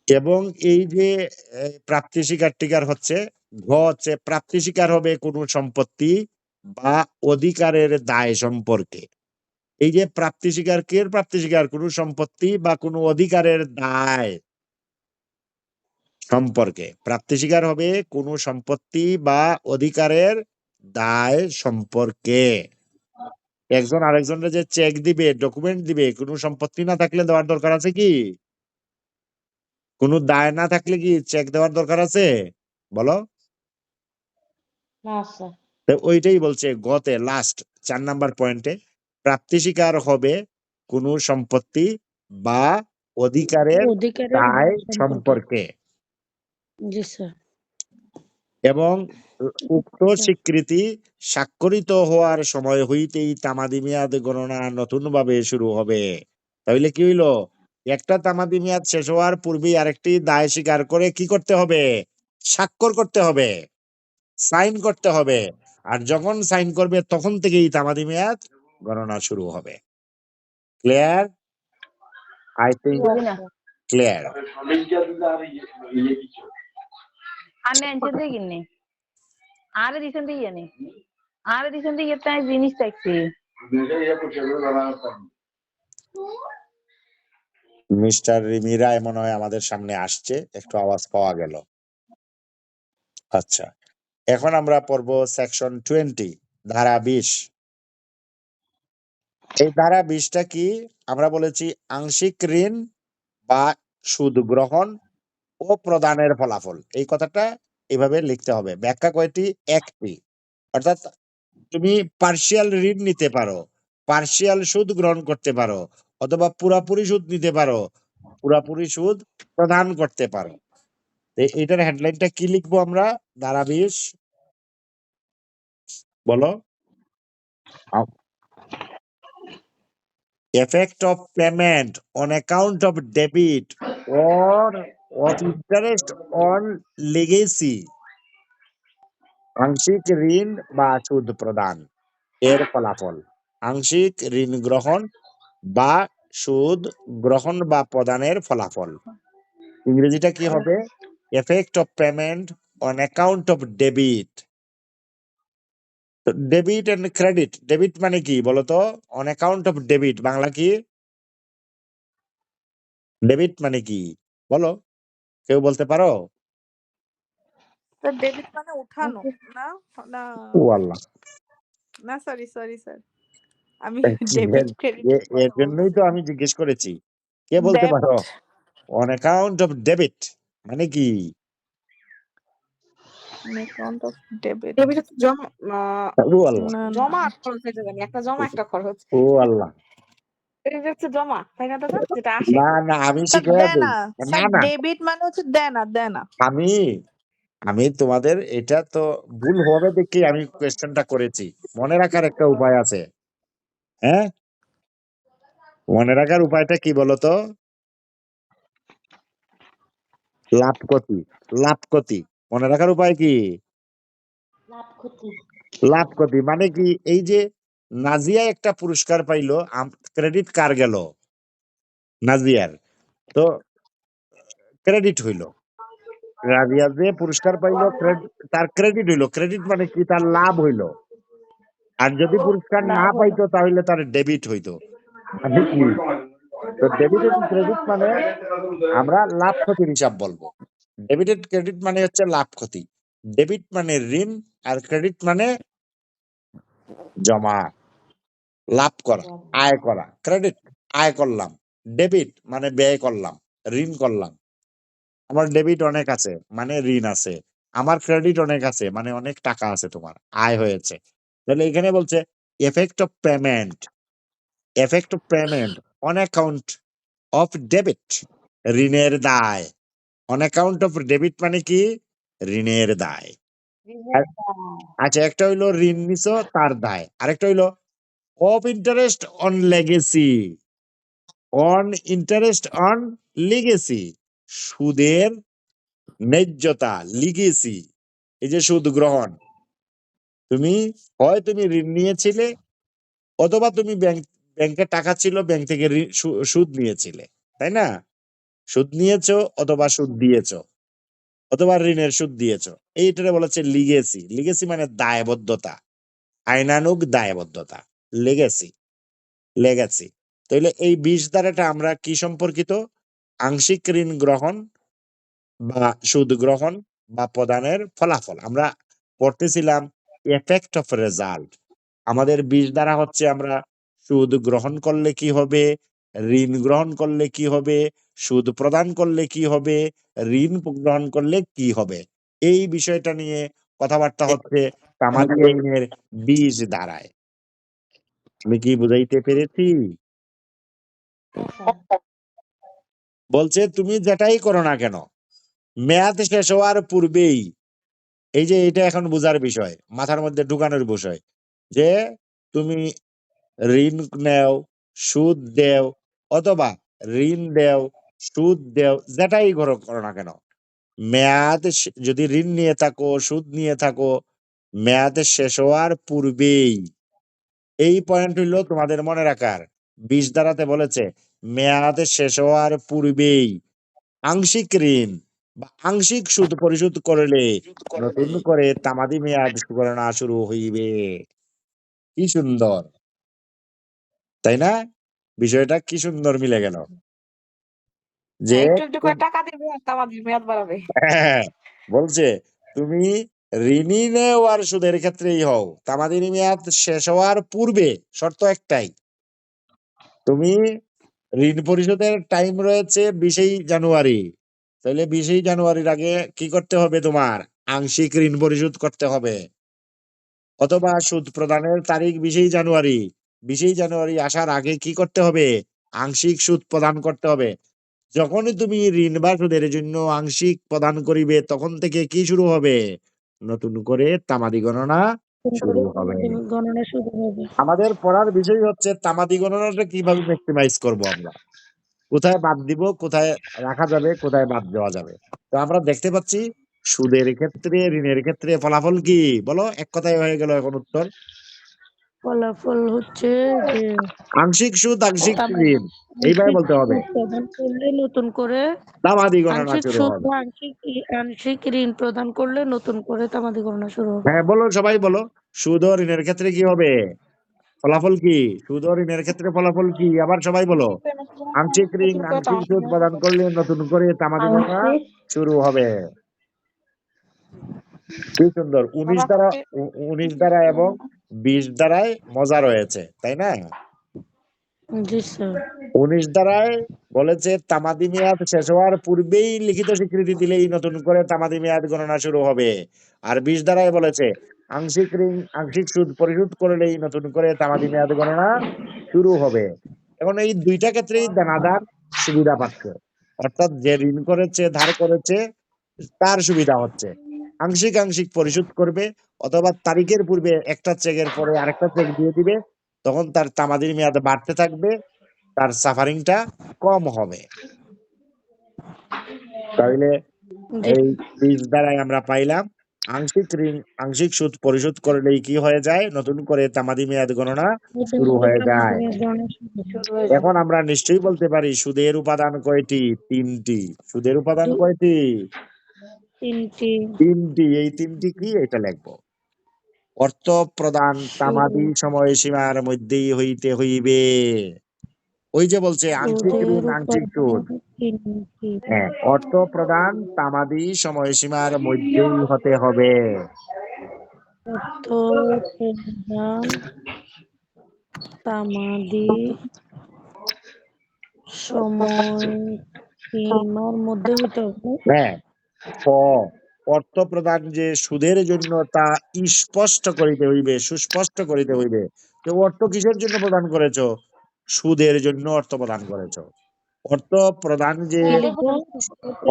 এবং এই যে প্রাপ্তি স্বীকার টিকার হচ্ছে ঘ হচ্ছে প্রাপ্তি স্বীকার হবে কোন সম্পত্তি বা অধিকারের দায় সম্পর্কে। এই যে প্রাপ্তি স্বীকার, কে প্রাপ্তি স্বীকার? কোন সম্পত্তি বা কোন অধিকারের দায় সম্পর্কে প্রাপ্তি স্বীকার হবে কোন সম্পত্তি বা অধিকারের দায় সম্পর্কে। একজন আরেকজনের যে চেক দিবে, ডকুমেন্ট দিবে, কোনো সম্পত্তি না থাকলে দেওয়ার দরকার আছে কি? কোনো দায় না থাকলে কি চেক দেওয়ার দরকার আছে? বলো। না স্যার। তো ওইটাই বলছে গতে লাস্ট 4 নাম্বার পয়েন্টে, প্রাপ্তি স্বীকার হবে কোন সম্পত্তি বা অধিকারের অধিকারের দায় সম্পর্কে। সম্পর্কে। জি স্যার, এবং উক্ত স্বীকৃতি স্বাক্ষরিত হওয়ার সময় হইতেই তামাদি মেয়াদ গণনা নতুন ভাবে শুরু হবে। তাহলে কি হইলো? একটা তামাদি মেয়াদ শেষ হওয়ার পূর্বেই আরেকটি দায় স্বীকার করে কি করতে হবে? স্বাক্ষর করতে হবে, সাইন করতে হবে। আর যখন সাইন করবে তখন থেকেই তামাদি মেয়াদ গণনা শুরু হবে। Clear? I think Yes, sir. Clear. আমি আনছেন থেকে কিনে আরে দিছেন থেকে জানি আরে দিছেন থেকে একটা জিনিস চাইছি মিস্টার রিমিরা মনে হয় আমাদের সামনে আসছে, একটু আওয়াজ পাওয়া গেল। আচ্ছা, এখন আমরা পড়ব সেকশন 20, ধারা 20। এই ধারা 20টা কি? আমরা বলেছি আংশিক ঋণ বা সুদ গ্রহণ ও প্রদানের ফলাফল। এই কথাটা এভাবে লিখতে হবে। ব্যাখ্যা কয়টি? একটি। অর্থাৎ তুমি পার্শিয়াল ঋণ নিতে পারো, পার্শিয়াল সুদ গ্রহণ করতে পারো, অথবা পুরাপুরি সুদ নিতে পারো, পুরাপুরি সুদ প্রদান করতে পারো। এইটার হেডলাইনটা কি লিখবো আমরা? ধারা 20, বলো। Effect of payment on account of debit or of interest on legacy, আংশিক ঋণ বা সুদ প্রদান এর ফলাফল। আংশিক ঋণ গ্রহণ বা সুদ গ্রহণ বা প্রদানের ফলাফল। ইংরেজিটা কি হবে? Effect of payment on account of debit. Debit and credit, debit মানে কি বলতো? On account of debit Bangla কি? ডেবিট মানে কি বলো, কেউ বলতে পারো? স্যার, ডেবিট মানে উঠানো না? না ও আল্লাহ, না, সরি সরি স্যার, আমি এর ডেবিট ক্রেডিটের এর কথা জন্যই তো বলতেছি। আমি জিজ্ঞেস করেছি। কে বলতে ডেট, পারো অন অ্যাকাউন্ট অফ ডেবিট মানে কি? Account of debit. ডেবিট হচ্ছে জমা ও আল্লাহ, না জমা আর খরচ হয়ে জানি একটা জমা একটা খরচ। ও আল্লাহ, এটা হচ্ছে জমা, তাই না দাদা? যেটা আসে। না না, আমি স্যার, শিখে দেই। দেনা। না স্যার, না, ডেবিট মানে হচ্ছে দেনা, দেনা। আমি আমি তোমাদের এটা তো ভুল হবে দেখি আমি কোয়েশ্চেনটা করেছি। মনে রাখার একটা উপায় আছে। হ্যাঁ, মনে রাখার উপায়টা কি বলতো? লাভ ক্ষতি, লাভ ক্ষতি। মনে রাখার উপায় কি? লাভ ক্ষতি। লাভ ক্ষতি মানে কি? এই যে নাজিয়া একটা পুরস্কার পাইলো, ক্রেডিট কার গেল? নাজিয়ার। তো ক্রেডিট হইলো। রাজিয়া যে পুরস্কার পাইলো তার ক্রেডিট হইলো। ক্রেডিট মানে কি? তার লাভ হইলো। আর যদি পুরস্কার না লাভ হলো। পাইতো তাহলে তার ডেবিট হইতো। মানে কি? তো ডেবিট এবং ক্রেডিট মানে আমরা লাভ ক্ষতির হিসাব বলবো। ডেবিটেড ক্রেডিট মানে হচ্ছে লাভ ক্ষতি। ডেবিট মানে ঋণ, আর ক্রেডিট মানে জমা, লাভ করা, আয় করা। ক্রেডিট আয় করলাম, ডেবিট মানে ব্যয় করলাম, ঋণ করলাম। আমার ডেবিট অনেক আছে মানে ঋণ আছে, আমার ক্রেডিট অনেক আছে মানে অনেক টাকা আছে, তোমার আয় হয়েছে। তাহলে এখানে বলছে effect of payment, effect of payment on account of debit, ঋণের দায়। অন অ্যাকাউন্ট অফ ডেবিট মানে কি? ঋণের দায়। আচ্ছা, একটা হইলো ঋণ নিছো তার দায়, আরেকটা হইলো of interest on legacy, on interest on legacy, সুদের ন্যায্যতা, লিগেসি। এই যে সুদ গ্রহণ, তুমি হয় তুমি ঋণ নিয়েছিলে, অথবা তুমি ব্যাংকে টাকা ছিল, ব্যাংক থেকে সুদ নিয়েছিলে, তাই না? সুদ নিয়েছো অথবা সুদ দিয়েছো, অথবা ঋণের সুদ দিয়েছো। এইটারে বলা হচ্ছে লিগেসি। লিগেসি মানে দায়বদ্ধতা, আইনানুগ দায়বদ্ধতা, লেগেসি, লেগেসি। তাহলে এই 20 ধারাটা আমরা কি সম্পর্কিত? আংশিক ঋণ গ্রহণ বা সুদ গ্রহণ বা প্রদানের ফলাফল। আমরা পড়তেছিলাম এফেক্ট অফ রেজাল্ট। আমাদের 20 ধারা হচ্ছে আমরা সুদ গ্রহণ করলে কি হবে, ঋণ গ্রহণ করলে কি হবে, সুদ প্রদান করলে কি হবে, ঋণ গ্রহণ করলে কি হবে, এই বিষয়টা নিয়ে কথাবার্তা হচ্ছে তামাদি আইনের 20 ধারায়। আমি কি বুঝাইতে পেরেছি? হ্যাঁ স্যার। বলছে তুমি যেটাই করো না কেন, মেয়াদ শেষ হওয়ার পূর্বেই, এই যে এটা এখন বোঝার বিষয়, মাথার মধ্যে ঢুকানোর বিষয়, যে তুমি ঋণ নেও, সুদ দেও, অথবা ঋণ দেও, সুদ দেও, যেটাই করো না কেন, মেয়াদ যদি ঋণ নিয়ে থাকো, সুদ নিয়ে থাকো, মেয়াদ শেষ হওয়ার পূর্বেই। এই পয়েন্ট হইলো তোমাদের মনে রাখার। 20 ধারাতে বলেছে মেয়াদ শেষ হওয়ার পূর্বেই আংশিক ঋণ বা আংশিক সুদ পরিশোধ করলে নতুন করে তামাদি মেয়াদ গণনা শুরু হইবে। কি সুন্দর, তাই না? বিষয়টা কি সুন্দর মিলে গেল যে একটু একটু করে টাকা দিবে আর আমাদের মেয়াদ বাড়াবে। হ্যাঁ, বলছে তুমি ঋণী নেও আর সুদের ক্ষেত্রেই হও, তামাদি মেয়াদ শেষ হওয়ার পূর্বে শর্ত একটাই, তুমি ঋণ পরিশোধের টাইম রয়েছে 20 জানুয়ারি, তাহলে 20 জানুয়ারির আগে কি করতে হবে? তোমার আংশিক ঋণ পরিশোধ করতে হবে। অথবা সুদ প্রদানের তারিখ 20 জানুয়ারি, 20 জানুয়ারি আসার আগে কি করতে হবে? আংশিক সুদ প্রদান করতে হবে। যখনই তুমি ঋণ বা সুদের জন্য আংশিক প্রদান করিবে, তখন থেকে কি শুরু হবে? নতুন করে তামাদি গণনা শুরু হবে। গণনা শুরু হবে। আমাদের পড়ার বিষয় হচ্ছে তামাদি গণনাটা কিভাবে ম্যাক্সিমাইজ করব আমরা, কোথায় বাদ দিব, কোথায় রাখা যাবে, কোথায় বাদ দেওয়া যাবে। তো আমরা দেখতে পাচ্ছি সুদের ক্ষেত্রে, ঋণের ক্ষেত্রে ফলাফল কি? বলো, এক কথায় হয়ে গেল এখন উত্তর। ফলাফল হচ্ছে যে আংশিক সুদ, আংশিক ঋণ, এইভাবে আংশিক বলতে হবে। সুদ প্রদান করলে নতুন করে তামাদি গণনা আংশিক শুরু সুদ হবে। বা আংশিক ঋণ প্রদান করলে নতুন করে তামাদি গণনা শুরু হবে। হ্যাঁ, বলো, সবাই বলো। সুদ ও ঋণের ক্ষেত্রে কি হবে? ফলাফল কি? সুদ ও ঋণের ক্ষেত্রে ফলাফল কি? আবার সবাই বলো। আংশিক পেমেন্ট আংশিক ঋণ, নতুন করে আংশিক সুদ প্রদান করলে নতুন করে তামাদি গণনা আংশিক শুরু হবে। কি সুন্দর। 19 ধারা এবং 20 ধারায় মজা রয়েছে, তাই না? জি স্যার। 19 ধারায় বলেছে তামাদি মেয়াদ শেষ হওয়ার পূর্বেই লিখিত স্বীকৃতি দিলেই নতুন করে তামাদি মেয়াদ গণনা শুরু হবে। আর 20 ধারায় বলেছে আংশিক ঋণ, আংশিক সুদ পরিশোধ করলেই নতুন করে তামাদি মেয়াদ গণনা শুরু হবে। এখন এই দুইটা ক্ষেত্রেই দানাদার সুবিধা পাচ্ছে, অর্থাৎ যে ঋণ করেছে, ধার করেছে, তার সুবিধা হচ্ছে। আংশিক আংশিক পরিশোধ করবে, অথবা তারিখের পূর্বে একটা চেকের পরে আরেকটা চেক দিয়ে দিবে, তখন তার তামাদির মেয়াদ বাড়তে থাকবে, তার সাফারিংটা কম হবে। তাহলে জি এই 20 দ্বারাই আমরা পাইলাম আংশিক সুদ পরিশোধ করলেই কি হয়ে যায়, নতুন করে তামাদি মেয়াদ গণনা শুরু হয়ে যায়। শুরু হয়ে যায়। এখন আমরা নিশ্চয়ই বলতে পারি সুদের উপাদান কয়টি? 3টি। সুদের উপাদান কয়টি? 3টি। এই 3টি কি এটা লিখবো। অর্থ প্রদান তামাদি সময়সীমার মধ্যেই হইতে হইবে। ওই যে বলছে আংশিক ঋণ আংশিক সুদ। হ্যাঁ, অর্থ প্রদান তামাদি সময়সীমার মধ্যেই হতে হবে। অর্থ প্রদান তামাদি সময়সীমার মধ্যে হইতে হবে। হ্যাঁ, ক অর্থ প্রদান যে সুদের জন্য তা স্পষ্ট করিতে হইবে, সুস্পষ্ট করিতে হইবে। তো অর্থ কিসের জন্য প্রদান করেছো? সুদের জন্য অর্থ প্রদান করেছো। অর্থ প্রদান যে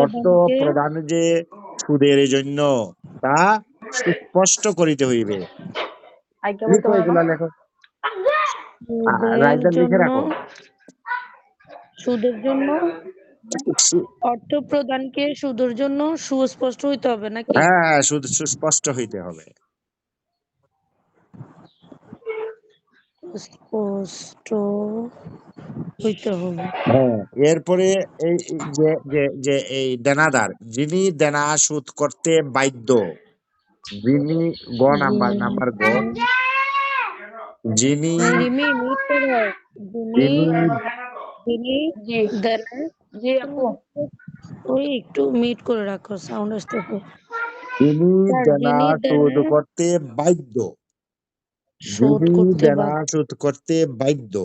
অর্থ প্রদান যে সুদের জন্য তা সুস্পষ্ট করিতে হইবে। আইকা বলতে লিখো, পারো না? এগুলা লেখো, সুদের রাইটার লিখে জন্য রাখো। সুদের জন্য অর্থ প্রদানকে সুদের জন্য সুস্পষ্ট হইতে হবে নাকি? হ্যাঁ, সুস্পষ্ট হইতে হবে। স্পষ্ট হইতে হবে। হ্যাঁ, এরপরে এই এই যে এই দেনাদার যিনি দেনা শোধ করতে বাধ্য, যিনি নাম্বার গ, যিনি রিমি মিট করো। যিনি যিনি জি দেনা জি আপু। ওই একটু মিট করে রাখো, সাউন্ড আসতেছে। যিনি স্যার, দেনা যিনি শোধ দেনা করতে বাধ্য, শোধ যিনি করতে দেনা বাধ্য। শোধ করতে বাধ্য।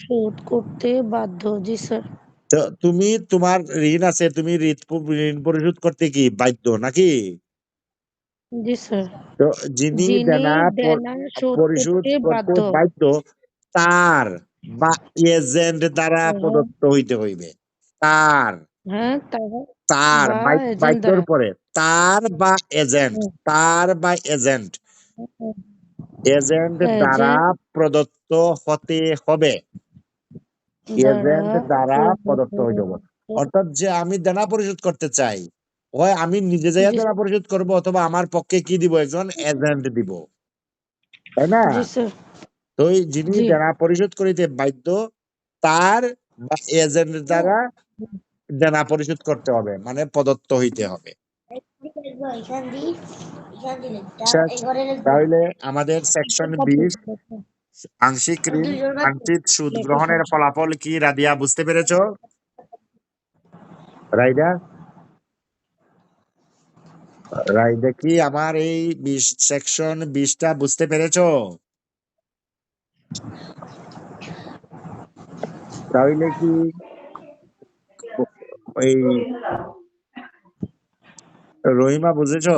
শোধ করতে বাধ্য, জি স্যার। তো তুমি তোমার ঋণ আছে, তুমি ঋণ পরিশোধ করতে কি বাধ্য নাকি? জি স্যার। তো যিনি যিনি দেনা দেনা শোধ পরিশোধ করতে করতে বাধ্য। বাধ্য তার বা এজেন্ট দ্বারা প্রদত্ত হইতে হইবে। তার হ্যাঁ, তারা তার বা এজেন্ট বাধ্যর দ্বারা। পরে তার বা এজেন্ট, তার বা এজেন্ট, এজেন্ট দ্বারা এজেন্ট প্রদত্ত হতে হবে। দ্বারা এজেন্ট দ্বারা প্রদত্ত হইতে হবে। অর্থাৎ যে আমি দেনা পরিশোধ করতে চাই, হয় আমি নিজে যাইয়া জি দেনা পরিশোধ করব, অথবা আমার পক্ষে কি দিব, একজন এজেন্ট দিব, তাই না? জি স্যার। তো যিনি জি দেনা পরিশোধ করিতে বাধ্য তার বা এজেন্ট দ্বারা দেনা পরিশোধ করতে হবে, মানে প্রদত্ত হইতে হবে। শেষ। তাহলে আমাদের সেকশন 20 আংশিক ঋণ আংশিক সুদ গ্রহণের ফলাফল কি রাদিয়া বুঝতে পেরেছো? রাইডা রাইডা কি আমার এই সেকশন 20টা বুঝতে পেরেছো? তাহলে কি ওই রহিমা বুঝেছো?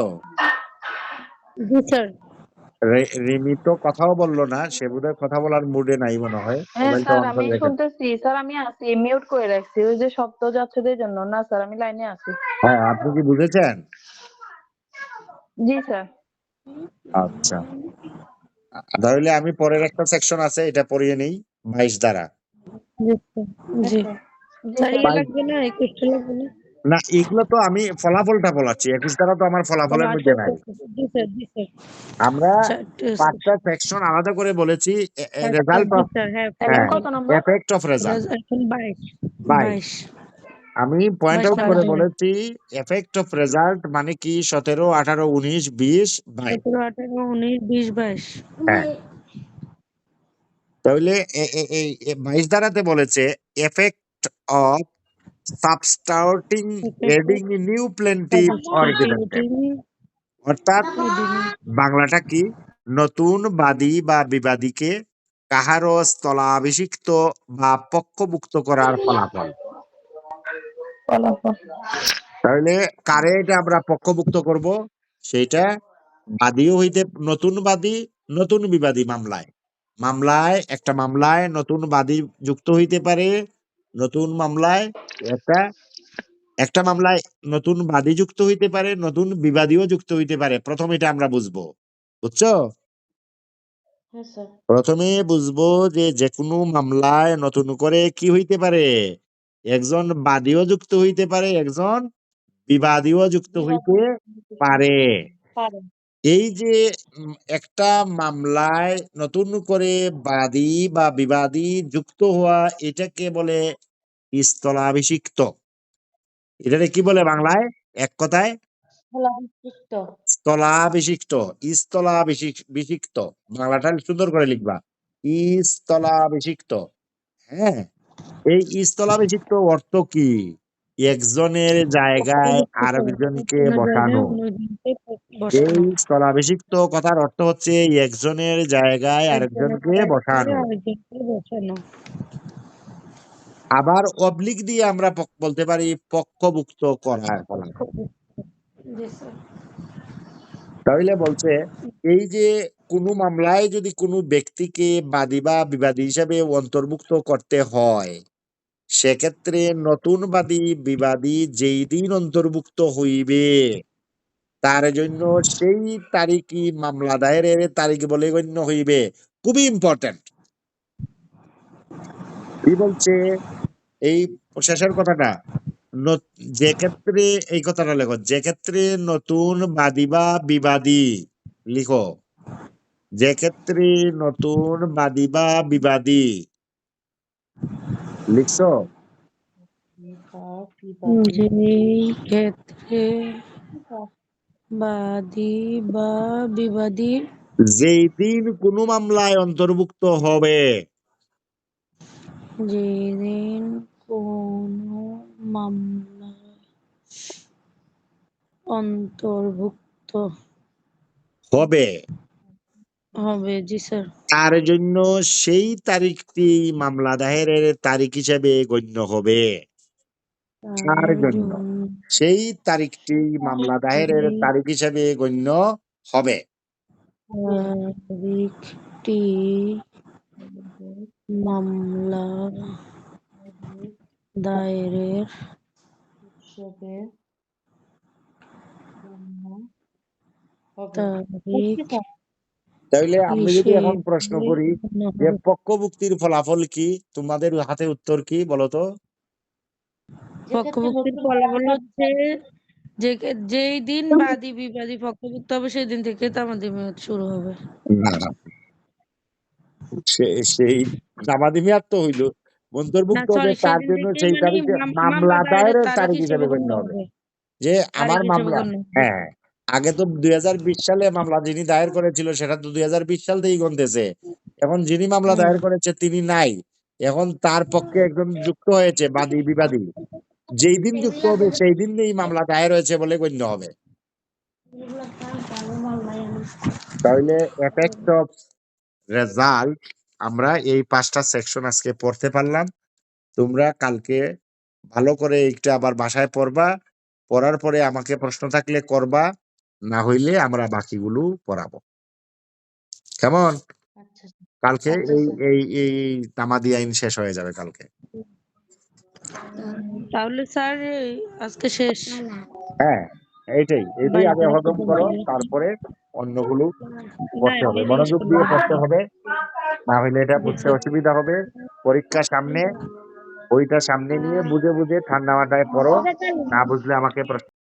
জি স্যার। রিমি তো কথাও বললো না, সে বোধহয় কথা বলার মুডে নাই মনে হয়, হ্যাঁ মোবাইলটা স্যার অন আমি করে রেখে। শুনতেছি, স্যার আমি আছি, মিউট করে রাখছি ওই যে শব্দ যাচ্ছেদের জন্য। না স্যার আমি লাইনে আছি। হ্যাঁ, আপনি কি বুঝেছেন? জি স্যার। আচ্ছা, তাহলে আমি পরের একটা সেকশন আছে, এটা পড়িয়ে নেই। 22 দ্বারা। জি স্যার। জি জি স্যার, স্যার। ইয়ে লাগবে না, 21টা লাগবে না? না, এগুলো তো আমি ফলাফলটা বলাচ্ছি, 21 দ্বারা তো আমার ও ফলাফলের আচ্ছা মধ্যে আচ্ছা নাই। আচ্ছা। জি স্যার, জি স্যার। আমরা চারটে 5টা সেকশন আলাদা করে বলেছি। আচ্ছা, রেজাল্ট জি অফ, স্যার। হ্যাঁ, এখন হ্যাঁ, কত নম্বর? এফেক্ট অফ রেজাল্ট এখন 22 বাই। 22 আমি পয়েন্ট 22 আউট করে নাম্বার। বলেছি এফেক্ট অফ রেজাল্ট মানে কি 17, 18, 19, 20, 22। 17, 18, 19, 20, 22। হ্যাঁ, তাহলে এই 22 দ্বারাতে বলেছে effect of substituting adding new plaintiff or defective. অর্থাৎ বাংলাটা কি, নতুন বাদী বা বিবাদীকে কাহারও স্থলাভিষিক্ত বা পক্ষভুক্ত করার ফলাফল। তাহলে কারে এটা আমরা পক্ষভুক্ত করব? সেটা বাদীও হইতে, নতুন বাদী নতুন বিবাদী একটা মামলায় নতুন বাদী যুক্ত হইতে পারে, নতুন মামলায় একটা মামলায় নতুন বাদী যুক্ত হইতে পারে, নতুন বিবাদীও যুক্ত হইতে পারে। প্রথমে এটা আমরা বুঝবো, বুঝছো? হ্যাঁ স্যার। প্রথমে বুঝবো যে কোনো মামলায় নতুন করে কি হইতে পারে, একজন বাদীও যুক্ত হইতে পারে, একজন বিবাদীও যুক্ত হইতে পারে। পারেন। এই যে একটা মামলায় নতুন করে বাদী বা বিবাদী যুক্ত হওয়া এটাকে বলে স্থলাভিষিক্ত। এটাকে কি বলে বাংলায় এক কথায়? স্থলাভিষিক্ত। স্থলাভিষিক্ত। বিষিক্ত বাংলাটা সুন্দর করে লিখবা। স্থলাভিষিক্ত। হ্যাঁ, এই স্থলাভিষিক্ত অর্থ কি? একজনের জায়গায় আরেকজনকে কোনো জায়গায় বসানো। অন্যজনকে এই বসানো, স্থলাভিষিক্ত কথার অর্থ হচ্ছে একজনের জায়গায় একজনের আরেকজনকে জায়গায় বসানো। আরেকজনকে বসানো। আবার অবলিক দিয়ে আমরা বলতে পারি পক্ষভুক্ত করার ফলাফল। জি স্যার। তাহলে বলছে এই যে কোনো মামলায় যদি কোনো ব্যক্তিকে বাদী বা বিবাদী হিসাবে অন্তর্ভুক্ত করতে হয়, সেক্ষেত্রে নতুন বাদী বিবাদী যেই দিন অন্তর্ভুক্ত হইবে তার জন্য সেই তারিখই মামলা দায়েরের তারিখ বলে গণ্য হইবে। খুবই ইম্পর্টেন্ট। কি বলছে এই শেষের কথাটা? যে ক্ষেত্রে এই কথাটা লেখো, যে ক্ষেত্রে নতুন বাদী বা বিবাদী লিখো, যে ক্ষেত্রে নতুন বাদী বা বিবাদী লিখছো? যেই ক্ষেত্রে বাদী বা বিবাদী যেই দিন কোনো মামলায় অন্তর্ভুক্ত হবে, যেদিন কোনো মামলা অন্তর্ভুক্ত হবে হবে। জি স্যার। তার জন্য সেই তারিখটি মামলা দায়েরের তারিখ হিসেবে গণ্য হবে। তার তার জন্য জন্য সেই তারিখটি মামলা দায়েরের এই তারিখ হিসেবে গণ্য হবে। তারিখটি মামলা দায়েরের উৎসবে তারিখ তাহলে আমি যদি এখন প্রশ্ন হিসেবে করি গণ্য যে হবে। পক্ষভুক্তির ফলাফল কি, তোমাদের হাতে উত্তর কি বলতো? পক্ষভুক্তির ফলাফল হচ্ছে যেই দিন বাদী বিবাদী পক্ষভুক্ত হবে সেই দিন থেকে তামাদি মেয়াদ শুরু হবে। না, সেই তামাদি মেয়াদ তো হইলো, না অন্তর্ভুক্ত হবে সরি, তার সেদিন জন্য থেকে সেই মানে তারিখে মামলা মামলা দায়েরের দায়েরের তারিখ তারিখ হিসেবে হিসেবে গণ্য গণ্য হবে। হবে। যে তারিখ আমার হিসেবে মামলা, গণ্য হবে। হ্যাঁ, আগে তো 2020 সালে মামলা যিনি দায়ের করেছিল সেটা তো 2020 সাল থেকেই গণতেছে। এখন যিনি মামলা দায়ের করেছে তিনি নাই, এখন তার পক্ষে একজন যুক্ত হয়েছে বাদী বিবাদী, যেই দিন যুক্ত হবে সেই দিন এই মামলা দায়ের হয়েছে বলে গণ্য হবে। তাহলে এফেক্ট অফ রেজাল্ট আমরা এই 5টা সেকশন আজকে পড়তে পারলাম। তোমরা কালকে ভালো করে একটু আবার বাসায় পড়বা, পড়ার পরে আমাকে প্রশ্ন থাকলে করবা, না হইলে আমরা বাকিগুলো পড়াবো। কেমন? আচ্ছা কালকে আচ্ছা এই স্যার। এই এই তামাদি আইন শেষ হয়ে যাবে কালকে। তাহলে স্যার আজকে শেষ। হ্যাঁ, এইটাই আগে বাড়িতে হজম করো, তারপরে অন্যগুলো না পড়তে হবে, এমনি জিজ্ঞেস মনোযোগ দিয়ে পড়তে করলাম। হবে, না হইলে এটা জি বুঝতে স্যার। অসুবিধা হবে। পরীক্ষা সামনে, ওইটা সামনে নিয়ে বুঝে বুঝে ঠান্ডা মাথায় পড়ো, না বুঝলে আমাকে প্রশ্ন